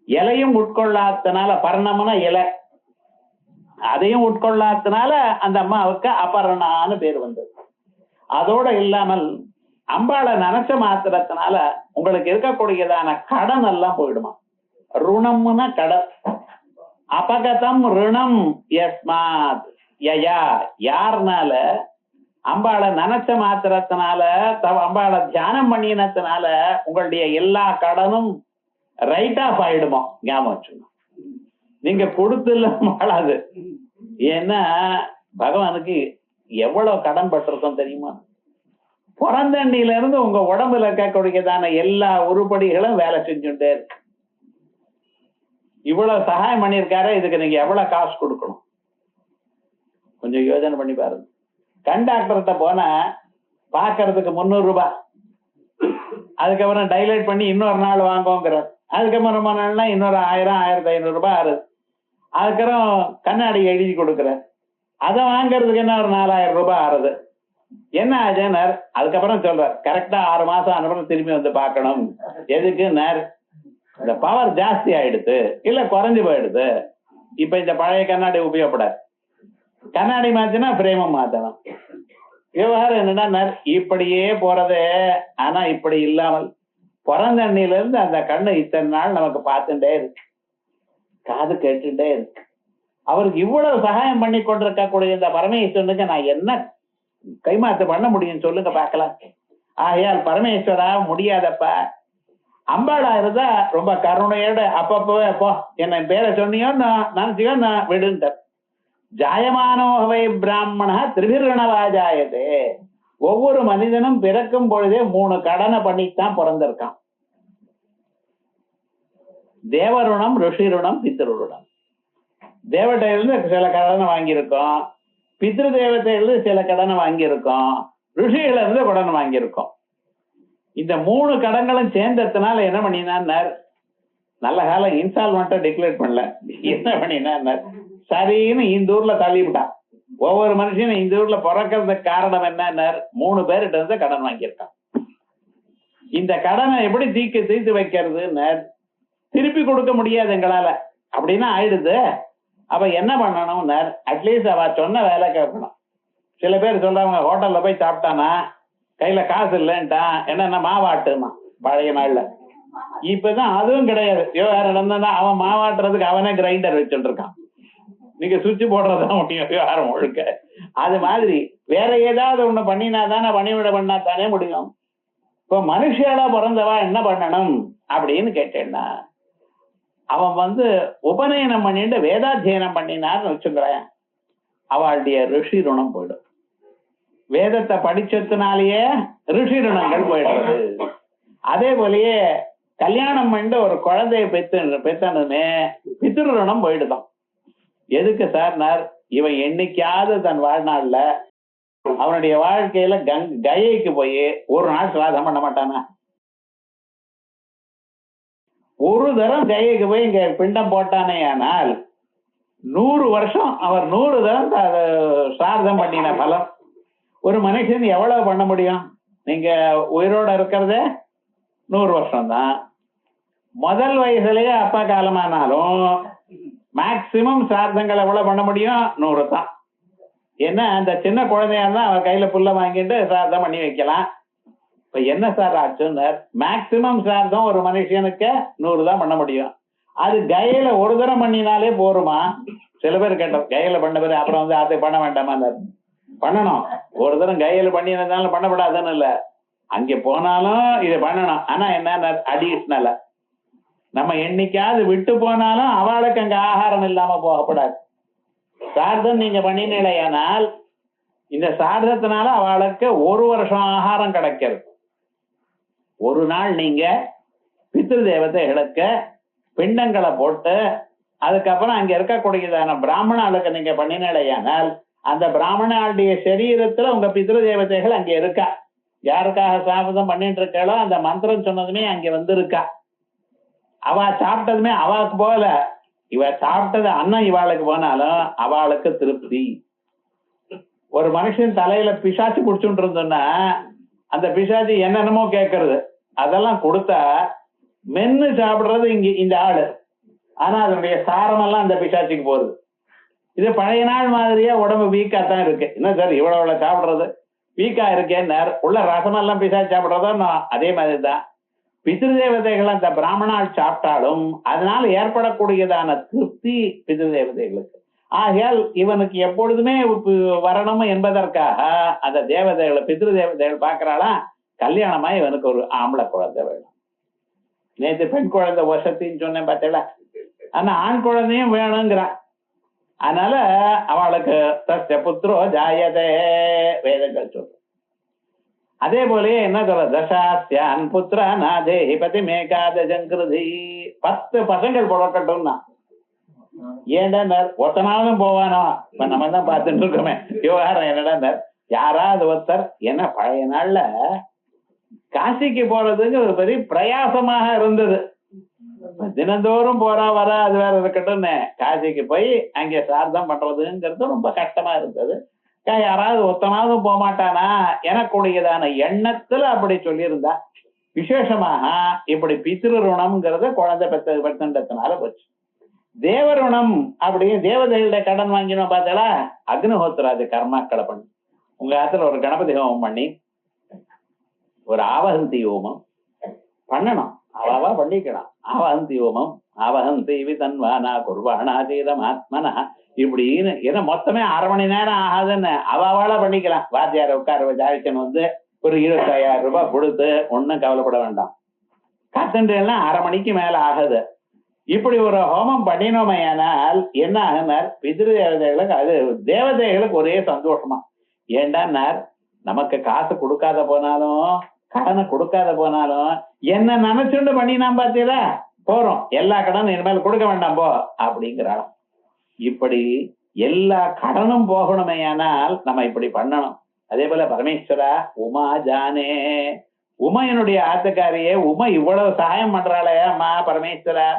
இலையும் உட்கொள்ளாதனால, பர்ணம்னா இலை, அதையும் உட்கொள்ளாதனால அந்த அம்மாவுக்கு அபர்ணான்னு பேர் வந்தது. அதோட இல்லாமல் அம்பாளை நினைச்ச மாத்திரத்தினால உங்களுக்கு இருக்கக்கூடியதான கடன் எல்லாம் போயிடுமா. ருணம்னா கடன். அபகதம் ருணம் யஸ்மாத் யயா, யாருனால அம்பாளை நினைச்ச மாத்திரத்தினால, அம்பாளை தியானம் பண்ணினத்தினால உங்களுடைய எல்லா கடனும் ரைட் ஆஃப் ஆயிடுமோ. ஞாபகம் வச்சுக்கணும், நீங்க கொடுத்துல மாளாது. ஏன்னா பகவானுக்கு எவ்வளவு கடன் பட்டிருக்கோம் தெரியுமா. பிறந்தண்ணில இருந்து உங்க உடம்புல இருக்கக்கூடியதான எல்லா உருப்படிகளும் வேலை செஞ்சுட்டே இருக்கு. இவ்வளவு சகாயம் பண்ணியிருக்காரு, இதுக்கு நீங்க எவ்வளவு காசு கொடுக்கணும் கொஞ்சம் யோசனை பண்ணி பாருங்க. கண் டாக்டர்கிட்ட போனா பாக்குறதுக்கு 300 ரூபாய், அதுக்கப்புறம் டைலைட் பண்ணி இன்னொரு நாள் வாங்குவோங்கிறார், அதுக்கப்புறம் ரொம்ப நாள்னா இன்னொரு 1000 1500 ரூபாய் ஆறுது. அதுக்கப்புறம் கண்ணாடி எழுதி கொடுக்குற, அதை வாங்கறதுக்கு என்ன ஒரு 4000 ரூபாய் ஆறுது. என்ன ஆச்சுன்னார். அதுக்கப்புறம் சொல்றார், கரெக்டா 6 மாசம் அனுப்புறம் திரும்பி வந்து பார்க்கணும். எதுக்குன்னார், இந்த பவர் ஜாஸ்தி ஆயிடுது இல்ல குறைஞ்சு போயிடுது. இப்ப இந்த பழைய கண்ணாடி உபயோகப்படாது. கண்ணாடி மாத்தினா பிரேமம் மாத்தணும். விவகாரம் என்னன்னா இப்படியே போறதே. ஆனா இப்படி இல்லாமல் பிறந்த அண்ணில இருந்து அந்த கண்ணு இத்தனை நாள் நமக்கு பார்த்துட்டே இருக்கு, காது கேட்டுட்டே இருக்கு. அவருக்கு இவ்வளவு சகாயம் பண்ணி கொண்டிருக்க கூடிய இந்த பரமேஸ்வரனுக்கு நான் என்ன கைமாத்து பண்ண முடியும் சொல்லுங்க பார்க்கலாம். ஆகையால் பரமேஸ்வரா முடியாதப்பா, அம்பாளா இருந்தா ரொம்ப கருணையோட அப்பப்பவே போ என்ன பேரை சொன்னியோ நினைச்சியோ நான் விடுன்ட்ட. ஜாயமானோவை பிராமண திரிபிரணவாஜாயதே. ஒவ்வொரு மனிதனும் பிறக்கும் பொழுதே 3 கடனை பண்ணித்தான் பிறந்திருக்கான். தேவருணம், ருஷிருணம், பித்ருணம். தேவதையிலிருந்து சில கடனை வாங்கியிருக்கோம், பித்ரு தேவதையிலிருந்து சில கடனை வாங்கியிருக்கோம், ருஷிகள இருந்து கடன் வாங்கியிருக்கோம். இந்த 3 கடன்களும் சேர்ந்ததுனால என்ன பண்ணினார், நல்ல காலம் இன்ஸ்டால்மெண்ட்டை டிக்ளேர் பண்ணல. என்ன பண்ணினார், சரின்னு இந்த ஊர்ல தள்ளிவிட்டான். ஒவ்வொரு மனுஷனும் இந்த ஊர்ல பிறக்கிறதுக்கு காரணம் என்ன, 3 பேர்கிட்ட இருந்து கடன் வாங்கியிருக்கான். இந்த கடனை எப்படி தீர்த்து வைக்கிறதுன்னு திருப்பி கொடுக்க முடியாது எங்களால அப்படின்னா ஆயிடுது. அப்ப என்ன பண்ணணும், அட்லீஸ்ட் அவ சொன்ன வேலை கேட்கணும். சில பேர் சொல்றாங்க, ஹோட்டல்ல போய் சாப்பிட்டானா கையில காசு இல்லைன்ட்டான், என்னன்னா மாவாட்டுமா பழைய நாள்ல. இப்பதான் அதுவும் கிடையாது. விவகாரம் நடந்தா அவன் மாவாட்டுறதுக்கு அவனே கிரைண்டர் வச்சுட்டு இருக்கான். நீங்க சுவிட்ச் போடுறதுதான் முடியும் விவகாரம் ஒழுக்க. அது மாதிரி வேற ஏதாவது ஒண்ணு பண்ணினா தானே, பணிவிட பண்ணா தானே முடியும். இப்ப மனுஷியால பிறந்தவா என்ன பண்ணணும் அப்படின்னு கேட்டேன்னா, அவன் உபநயனம் பண்ணிட்டு வேதாத்தியனம் பண்ணினான்னு வச்சுக்கிறேன், அவளுடைய ரிஷி ருணம் போயிடும். வேதத்தை படிச்சதுனாலேயே ரிஷி ருணங்கள் போயிடுறது. அதே போலயே கல்யாணம் பண்ணிட்டு ஒரு குழந்தைய பெத்தனுமே பித்ரு ருணம் போயிடுதான். எதுக்கு சார், இவன் என்னைக்காவது தன் வாழ்நாள்ல அவனுடைய வாழ்க்கையில கயைக்கு போய் ஒரு நாள் சிராதம் பண்ண மாட்டானா? ஒரு தரம் கயைக்கு போய் இங்க பிண்டம் போட்டானே ஆனால் 100 வருஷம் அவர் 100 தரம் சிராதம் பண்ணின பலம். ஒரு மனுஷன் எவ்வளவு பண்ண முடியும்? நீங்க உயிரோட இருக்கிறதே 100 வருஷம் தான். முதல் வயசுலயே அப்பா காலமானாலும் மேக்சிமம் சிராதங்கள் எவ்வளவு பண்ண முடியும்? 100 தான். என்ன அந்த சின்ன குழந்தையா இருந்தா அவன் கையில புல்ல வாங்கிட்டு சிராதம் பண்ணி வைக்கலாம். இப்ப என்ன சார் ஆச்சுன்னு, மேக்சிமம் சிராதம் ஒரு மனுஷனுக்கு 100 தான் பண்ண முடியும். அது கயையில ஒரு தரம் பண்ணினாலே போருமா? சில பேர் கேட்டோம், கயையில பண்ண பேரு அப்புறம் அதை பண்ண வேண்டாமா? பண்ணணும். ஒரு தரம் கயையில பண்ணினாலும் பண்ணப்படாதுன்னு இல்ல, அங்க போனாலும் இதை பண்ணணும். ஆனா என்ன அடிஷனலா நம்ம என்னைக்காவது விட்டு போனாலும் அவளுக்கு அங்க ஆகாரம் இல்லாம போகப்படாது. சார்தம் நீங்க பண்ணினால் இந்த சார்தத்தினால அவளுக்கு 1 வருஷம் ஆகாரம் கிடைக்கிறது. ஒரு நாள் நீங்க பித்ரு தேவதைகளுக்கு பிண்டங்களை போட்டு அதுக்கப்புறம் அங்க இருக்கக்கூடியதான பிராமணாளுக்கு நீங்க பண்ணினால் அந்த பிராமணாளுடைய சரீரத்துல உங்க பித்ரு தேவதைகள் அங்க இருக்கா. யாருக்காக சாபதம் பண்ணிட்டு இருக்காளோ அந்த மந்திரம் சொன்னதுமே அங்க இருக்கா. அவ சாப்பிட்டதுமே அவளுக்கு போல, இவ சாப்பிட்டது அண்ணன் இவாளுக்கு போனாலும் அவளுக்கு திருப்தி. ஒரு மனுஷன் தலையில பிசாச்சு குடிச்சுட்டு இருந்தோம்னா அந்த பிசாச்சு என்னென்னமோ கேட்கறது, அதெல்லாம் கொடுத்தா மென்னு சாப்பிடுறது இங்க இந்த ஆளு. ஆனா அதனுடைய சாரம் எல்லாம் அந்த பிசாச்சுக்கு போகுது. இது பழைய நாள் மாதிரியா உடம்பு வீக்கா தான் இருக்கு. என்ன சார் இவ்வளவு சாப்பிடுறது வீக்கா இருக்கேன், உள்ள ரசமெல்லாம் பிசாச்சு சாப்பிடுறதோ அதே மாதிரிதான். பித்ருதேவதைகள் அந்த பிராமணால் சாப்பிட்டாலும் அதனால ஏற்படக்கூடியதான திருப்தி பித்ருதேவதைகளுக்கு. ஆகையால் இவனுக்கு எப்பொழுதுமே வரணும் என்பதற்காக அந்த தேவதைகளை பித்ரு தேவதைகள் பார்க்கிறாளா, கல்யாணமா இவனுக்கு ஒரு ஆம்பளை குழந்தை வேணும். நேற்று பெண் குழந்தை வசத்தின்னு சொன்னேன் பார்த்தல, ஆனா ஆண் குழந்தையும் வேணுங்கிறான். அதனால அவளுக்கு தஸ்ய புத்திரோ ஜாயதே வேதங்கள் சொல்ற. அதே போலயே என்ன சொல்ற, தசாஸ்யான் புத்திரா நாதேஹி பதி மேகாதஜங்கிருதி, 10 பசங்கள் பிறக்கட்டும்னா. ஏன்டா ஒத்தனாலும் போவானோ? இப்ப நம்ம தான் பார்த்துட்டு இருக்கோமே விவகாரம். என்னடா யாராவது ஒருத்தர், என்ன பழைய நாள்ல காசிக்கு போறதுக்கு ஒரு பெரிய பிரயாசமாக இருந்தது. தினந்தோறும் போறா வர அது வேற இருக்கட்டும், காசிக்கு போய் அங்கே சார்தம் பண்றதுங்கிறது ரொம்ப கஷ்டமா இருந்தது. யாராவது ஒத்தனாவது போக மாட்டானா எனக்குடையதான எண்ணத்துல அப்படி சொல்லியிருந்தா. விசேஷமாக இப்படி பித்ருணம்ங்கிறத குழந்தை பெத்தண்டத்தினால போச்சு. தேவருணம் அப்படியே தேவதைகள கடன் வாங்கினோம் பார்த்தாலா, அக்னிஹோத்திராது கர்மாக்களை பண்ணி உங்க இடத்துல ஒரு கணபதி ஹோமம் பண்ணி ஒரு ஆவகந்தி ஹோமம் பண்ணணும். அவாவா பண்ணிக்கலாம். ஆவகந்தி ஹோமம் ஆவகந்தி விதன்வானா குர்வானா தீரம் ஆத்மனா இப்படின்னு ஏன்னா மொத்தமே 1/2 மணி நேரம் ஆகாதுன்னு அவாவால பண்ணிக்கலாம். வாத்தியார உட்கார வச்சு வந்து ஒரு 25,000 ரூபாய் கொடுத்து ஒன்னும் கவலைப்பட வேண்டாம். கத்தன்லாம் 1/2 மணிக்கு மேல ஆகுது. இப்படி ஒரு ஹோமம் பண்ணினோமையானால் என்ன ஆகுனார், பிதிரு தேவதைகளுக்கு அது தேவதைகளுக்கு ஒரே சந்தோஷமா. ஏண்டான்னார், நமக்கு காசு கொடுக்காத போனாலும் கடனை கொடுக்காத போனாலும் என்ன நினைச்சுண்டு பண்ணினான் பாத்தீங்களா, போறோம் எல்லா கடனும் இனிமேல் கொடுக்க வேண்டாம் போ அப்படிங்கிறாள். இப்படி எல்லா கடனும் போகணுமையானால் நம்ம இப்படி பண்ணணும். அதே போல பரமேஸ்வரா உமா ஜானே, உமையனுடைய ஆத்துக்காரியே உமா இவ்வளவு சகாயம் பண்றாளே அம்மா பரமேஸ்வரா,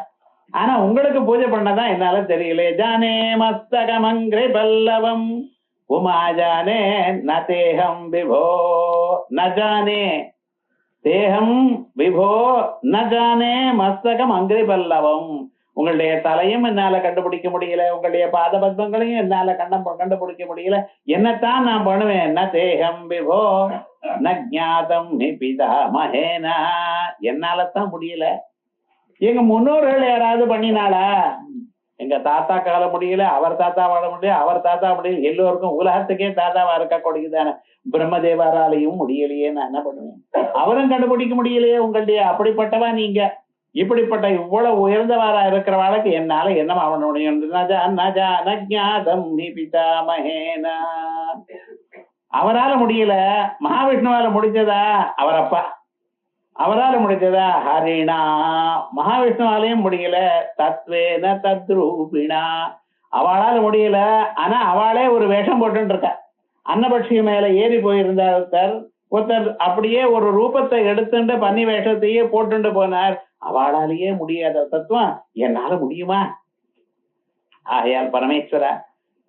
ஆனா உங்களுக்கு பூஜை பண்ணதான் என்னால தெரியல. ஜானே மஸ்தகமங்கிரி பல்லவம் உமா ஜானே ந தேகம் விபோ ந ஜானே தேகம் விபோ ந ஜானே மஸ்தகம் அங்கிரி பல்லவம். உங்களுடைய தலையும் என்னால கண்டுபிடிக்க முடியல, உங்களுடைய பாத பத்மங்களையும் என்னால கண்டுபிடிக்க முடியல. என்னத்தான் நான் பண்ணுவேன். ந தேகம் விபோ ந ஜாதம் பிதா மகேனா, என்னாலத்தான் முடியல. எங்க முன்னோர்கள் யாராவது பண்ணினாளா? எங்க தாத்தா கால முடியல, அவர் தாத்தா வாழ முடியல, அவர் தாத்தா முடியல, எல்லோருக்கும் உலகத்துக்கே தாத்தாவா இருக்க கொடுக்குதான பிரம்மதேவராலையும் முடியலையே. நான் என்ன பண்ணுவேன்? அவரும் கண்டுபிடிக்க முடியலையே உங்களுடைய. அப்படிப்பட்டவா நீங்க. இப்படிப்பட்ட இவ்வளவு உயர்ந்தவாரா இருக்கிறவாளுக்கு என்னால என்ன அவனுடைய அவரால முடியல. மகாவிஷ்ணுவால முடிஞ்சதா? அவரப்பா அவரால முடிஞ்சதா? ஹரிணா. மகாவிஷ்ணுவாலையும் முடியல. தத்வேன தத்ரூபிணா, அவளால முடியல. ஆனா அவளே ஒரு வேஷம் போட்டு இருக்கா. அன்னபட்சி மேல ஏறி போயிருந்தார் ஒருத்தர், அப்படியே ஒரு ரூபத்தை எடுத்துட்டு பன்னி வேஷத்தையே போட்டுட்டு போனார். அவளாலேயே முடியாத தத்துவம் என்னால முடியுமா? ஆகையால் பரமேஸ்வரா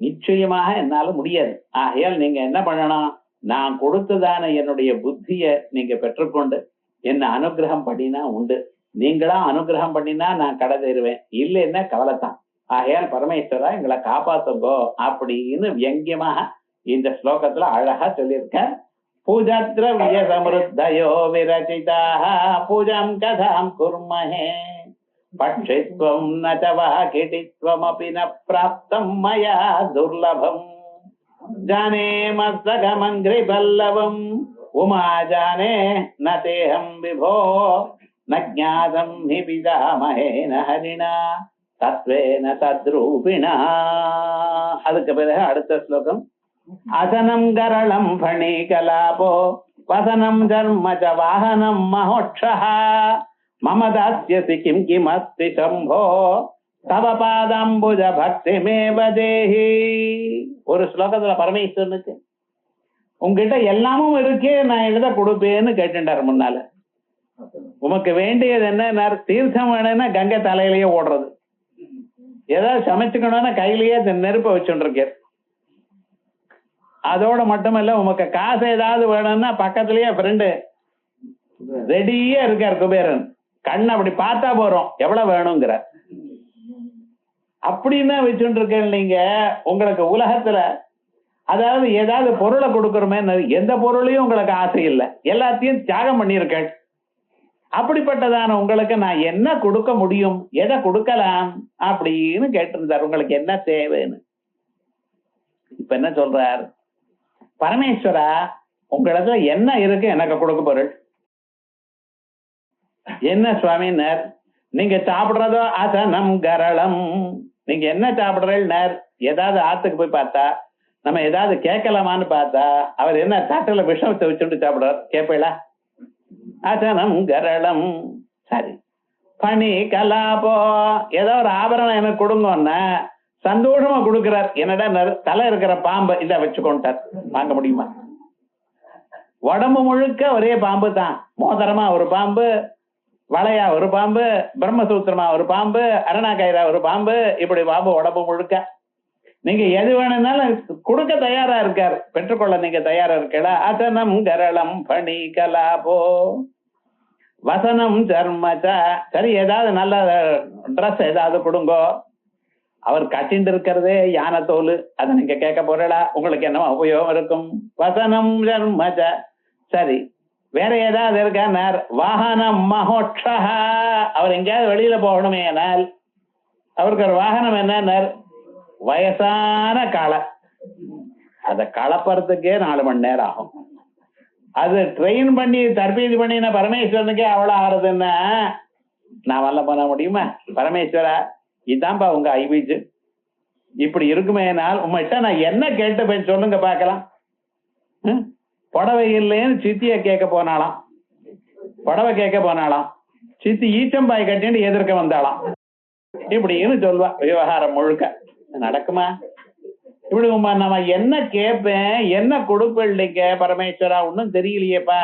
நிச்சயமாக என்னால முடியாது. ஆகையால் நீங்க என்ன பண்ணணும், நான் கொடுத்ததான என்னுடைய புத்திய நீங்க பெற்றுக்கொண்டு என்ன அனுகிரகம் பண்ணினா உண்டு. நீங்களா அனுகிரகம் பண்ணினா நான் கடை தருவேன், இல்லைன்னா கவலைத்தான். ஆகையால் பரமேஸ்வரா எங்களை காப்பாத்துங்கோ அப்படின்னு வியங்கியமாக இந்த ஸ்லோகத்துல அழகா சொல்லியிருக்க. பூஜாத்ரவ்ய சம்ருத்தயோ விரச்சிதாக பூஜாம் கதாம் குர்மஹே பட்சித்வம் ந கிடித்வமபி ந ப்ராப்தம் மயா துர்லபம் ஜானே மஸ்தகமங்கிரி பல்லவம் உமா ஜானே ந தேஹம் விபோ ந ஜாதம் ஹி பிதாமஹே ந ஹரிணா தத்வேன தத்ரூபிணா. அதுக்கு பிறகு அடுத்த ஸ்லோகம். அசனம் கரளம் பணி கலாபோ வசனம் தர்ம ச வாகனம் மஹோட்சஹ மம தாஸ்யசி கிம் கிமஸ்தி சம்போ தவ பாதாம்புஜ பக்திமேவ தேஹி. ஒரு ஸ்லோகத்துல பரமேஸ்வரனுக்கு உங்ககிட்ட எல்லாமும் இருக்கே, நான் எழுத கொடுப்பேன்னு கேட்டுட்டார் முன்னால. உமக்கு வேண்டியது என்ன? தீர்த்தம் வேணும்னா கங்கை தலையிலேயே ஓடுறது, ஏதாவது சமைச்சுக்கணும்னா கையிலேயே நெருப்ப வச்சுட்டு இருக்கேன். அதோட மட்டுமல்ல, உமக்கு காசு ஏதாவது வேணும்னா பக்கத்திலேயே ஃப்ரெண்டு ரெடியே இருக்கார் குபேரன். கண்ணை அப்படி பார்த்தா போறோம் எவ்வளவு வேணுங்கிற அப்படின்னு வச்சுட்டு இருக்கேன். நீங்க உங்களுக்கு உலகத்துல அதாவது ஏதாவது பொருளை கொடுக்கறமே, எந்த பொருளையும் உங்களுக்கு ஆசை இல்லை, எல்லாத்தையும் தியாகம் பண்ணியிருக்கேன். அப்படிப்பட்டதான உங்களுக்கு நான் என்ன கொடுக்க முடியும், எதை கொடுக்கலாம் அப்படின்னு கேட்டிருந்தார். உங்களுக்கு என்ன தேவைன்னு. இப்ப என்ன சொல்றார் பரமேஸ்வரா, உங்களிடத்துல என்ன இருக்கு எனக்கு கொடுக்க பொருள் என்ன சுவாமினர்? நீங்க சாப்பிடுறதோ அசனம் கரளம், நீங்க என்ன சாப்பிடுறேன்? ஏதாவது ஆத்துக்கு போய் பார்த்தா நம்ம ஏதாவது கேட்கலாமான்னு பார்த்தா அவர் என்ன சாட்டில விஷத்தை வச்சுட்டு சாப்பிடுறார், கேட்பீங்களா? அசனம் கரளம். சரி, பணி கலாபோ, ஏதோ ஒரு ஆபரணம் எனக்கு கொடுங்கன்னா சந்தோஷமா கொடுக்கிறார். என்னடா தலை இருக்கிற பாம்பு இல்ல வச்சுக்கொண்டார், வாங்க முடியுமா? உடம்பு முழுக்க ஒரே பாம்பு தான். மோதிரமா ஒரு பாம்பு, வளையா ஒரு பாம்பு, பிரம்மசூத்திரமா ஒரு பாம்பு, அருணாக்கயிறா ஒரு பாம்பு, இப்படி பாம்பு உடம்பு முழுக்க. நீங்க எது வேணும்னாலும் கொடுக்க தயாரா இருக்கார், பெற்றுக்கொள்ள நீங்க தயாரா இருக்கா. அசனம் கரளம் பணி கலாபோ வசனம் சர்மச்சா. சரி, ஏதாவது நல்ல ட்ரெஸ் ஏதாவது கொடுங்கோ. அவர் கட்டிட்டு இருக்கிறதே யானை தோல், அதை நீங்க கேட்க போறா, உங்களுக்கு என்ன உபயோகம் இருக்கும். வசனம் சர்மச்ச. சரி, வேற ஏதாவது இருக்கார். வாகனம் மகோட்சா. அவர் எங்கேயாவது வெளியில போகணுமே ஆனால் அவருக்கு ஒரு வாகனம் என்ன, வயசான களை. அதை கலப்பறதுக்கே 4 மணி நேரம் ஆகும். அது ட்ரெயின் பண்ணி தற்பீது பண்ணின பரமேஸ்வரனுக்கே அவ்வளவு ஆறுதுன்னா நான் வரல பண்ண முடியுமா? பரமேஸ்வரா, இதான்பா உங்க ஐபீஜ், இப்படி இருக்குமேனால் உங்கள்கிட்ட நான் என்ன கேட்டு போய் சொல்லுங்க பார்க்கலாம். புடவை இல்லைன்னு சித்திய கேட்க போனாலாம், புடவை கேட்க போனாலாம், சித்தி ஈச்சம்பாய் கட்டின்னு எதிர்க்க வந்தாலாம், இப்படின்னு சொல்வா. விவகாரம் முழுக்க நடக்குமா? இப்படி நம்ம என்ன கேட்பேன், என்ன கொடுப்பிள்ளைக்க பரமேஸ்வரா, ஒன்னும் தெரியலையேப்பா.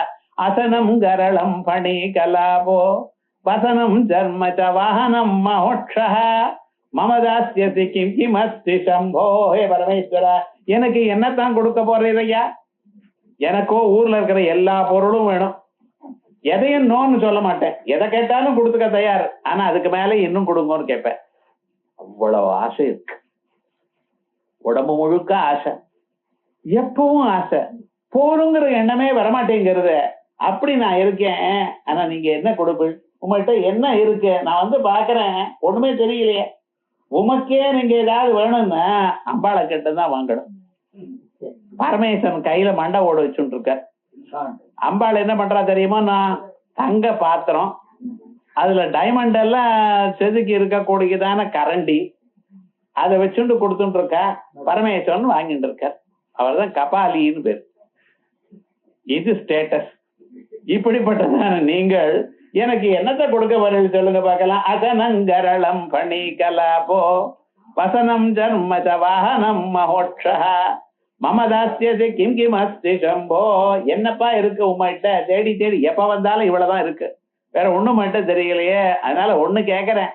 அசனம் கரளம் பணி கலாபோ வசனம் ஜர்மச்ச வாகனம் மோட்சா மமதாஸ்யசி கிம் கிமஸ்தி சம்போ. ஹே பரமேஸ்வரா, எனக்கு என்னத்தான் கொடுக்க போறீரையா? எனக்கோ ஊர்ல இருக்கிற எல்லா பொருளும் வேணும், எதையும் நோன்னு சொல்ல மாட்டேன், எதை கேட்டாலும் கொடுத்துக்க தயார். ஆனா அதுக்கு மேல இன்னும் கொடுங்கன்னு கேட்பேன். அவ்வளவு ஆசை இருக்கு, உடம்பு முழுக்க ஆசை, எப்பவும் ஆசை, போருங்கிற எண்ணமே வரமாட்டேங்கிறது. அப்படி நான் இருக்கேன். ஆனா நீங்க என்ன கொடுப்பு, உங்கள்கிட்ட என்ன இருக்கு? நான் வந்து பாக்குறேன், ஒண்ணுமே தெரியலையே. உமக்கே நீங்க ஏதாவது வேணும்னா அம்பாளை கிட்டதான் வாங்கணும். பரமேஸ்வரன் கையில மண்டை ஓட வச்சுட்டு இருக்க. அம்பாள் என்ன பண்றா தெரியுமா? நான் தங்க பாத்திரம், அதுல டைமண்ட் எல்லாம் செதுக்கி இருக்கக்கூடியதான கரண்டி, அதை வச்சுட்டு கொடுத்துட்டு இருக்கா. பரமேஸ்வரன் வாங்கிட்டு இருக்கார். அவர் தான் கபாலின்னு பேர். இது ஸ்டேட்டஸ். இப்படிப்பட்டதான நீங்கள் எனக்கு என்னத்தை கொடுக்க வரீங்க சொல்லுங்க பார்க்கலாம். அசனங்கரளம் பணி கலாபோ வசனம் ஜன்மச்ச வாகனம் மகோட்சா மமதாஸ்யசி கிம் கிம் அஸ்தி சம்போ. என்னப்பா இருக்கு உங்கள்கிட்ட? தேடி தேடி எப்ப வந்தாலும் இவ்வளவுதான் இருக்கு, வேற ஒண்ணும் மட்டும் தெரியலையே. அதனால ஒண்ணு கேக்குறேன்,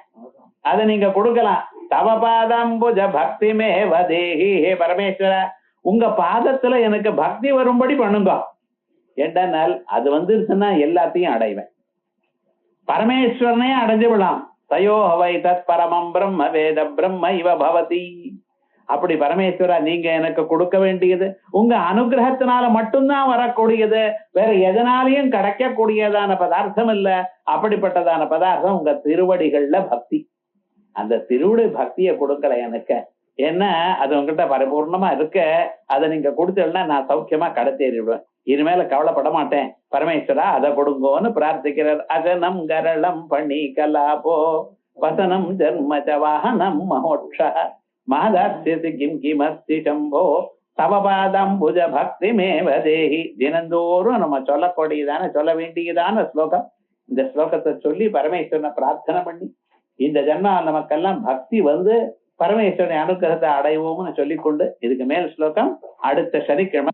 அதை நீங்க கொடுக்கலாம். தவ பாதம்புஜ பக்தி மே வதேஹி. ஹே பரமேஸ்வர, உங்க பாதத்துல எனக்கு பக்தி வரும்படி பண்ணுங்க. என்றால் அது வந்துருச்சுன்னா எல்லாத்தையும் அடைவேன், பரமேஸ்வரனே அடைஞ்சு விடலாம். தயோ ஹவை தத் பரமம் பிரம்ம வேத பிரம்ம இவ பவதி. அப்படி பரமேஸ்வரா, நீங்க எனக்கு கொடுக்க வேண்டியது உங்க அனுகிரகத்தினால மட்டும்தான் வரக்கூடியது, வேற எதனாலையும் கிடைக்கக்கூடியதான பதார்த்தம் இல்ல. அப்படிப்பட்டதான பதார்த்தம் உங்க திருவடிகள்ல பக்தி. அந்த திருவடி பக்தியை கொடுக்கல எனக்கு, ஏன்னா அது உங்ககிட்ட பரிபூர்ணமா இருக்க. அதை நீங்க கொடுத்தீங்கன்னா நான் சௌக்கியமா கடத்தேறிடுவேன், இனிமேல கவலைப்பட மாட்டேன். பரமேஸ்வரா, அதை கொடுங்கோன்னு பிரார்த்திக்கிறார். அகனம் கரளம் பணி கலாபோ வசனம் ஜன்மச்ச வாகனம் மகோட்சா மாதாஸ்யசி கிம் கிமஸ்தி சம்போ தவ பாதம்புஜ பக்தி மே வதேஹி. தினந்தோறும் நம்ம சொல்லக்கூடியதான சொல்ல வேண்டியதான ஸ்லோகம். இந்த ஸ்லோகத்தை சொல்லி பரமேஸ்வரனை பிரார்த்தனை பண்ணி இந்த ஜன்மா நமக்கெல்லாம் பக்தி வந்து பரமேஸ்வரனை அனுகிரகத்தை அடைவோம்னு சொல்லிக்கொண்டு இதுக்கு மேல் ஸ்லோகம் அடுத்த சனிக்கிழமை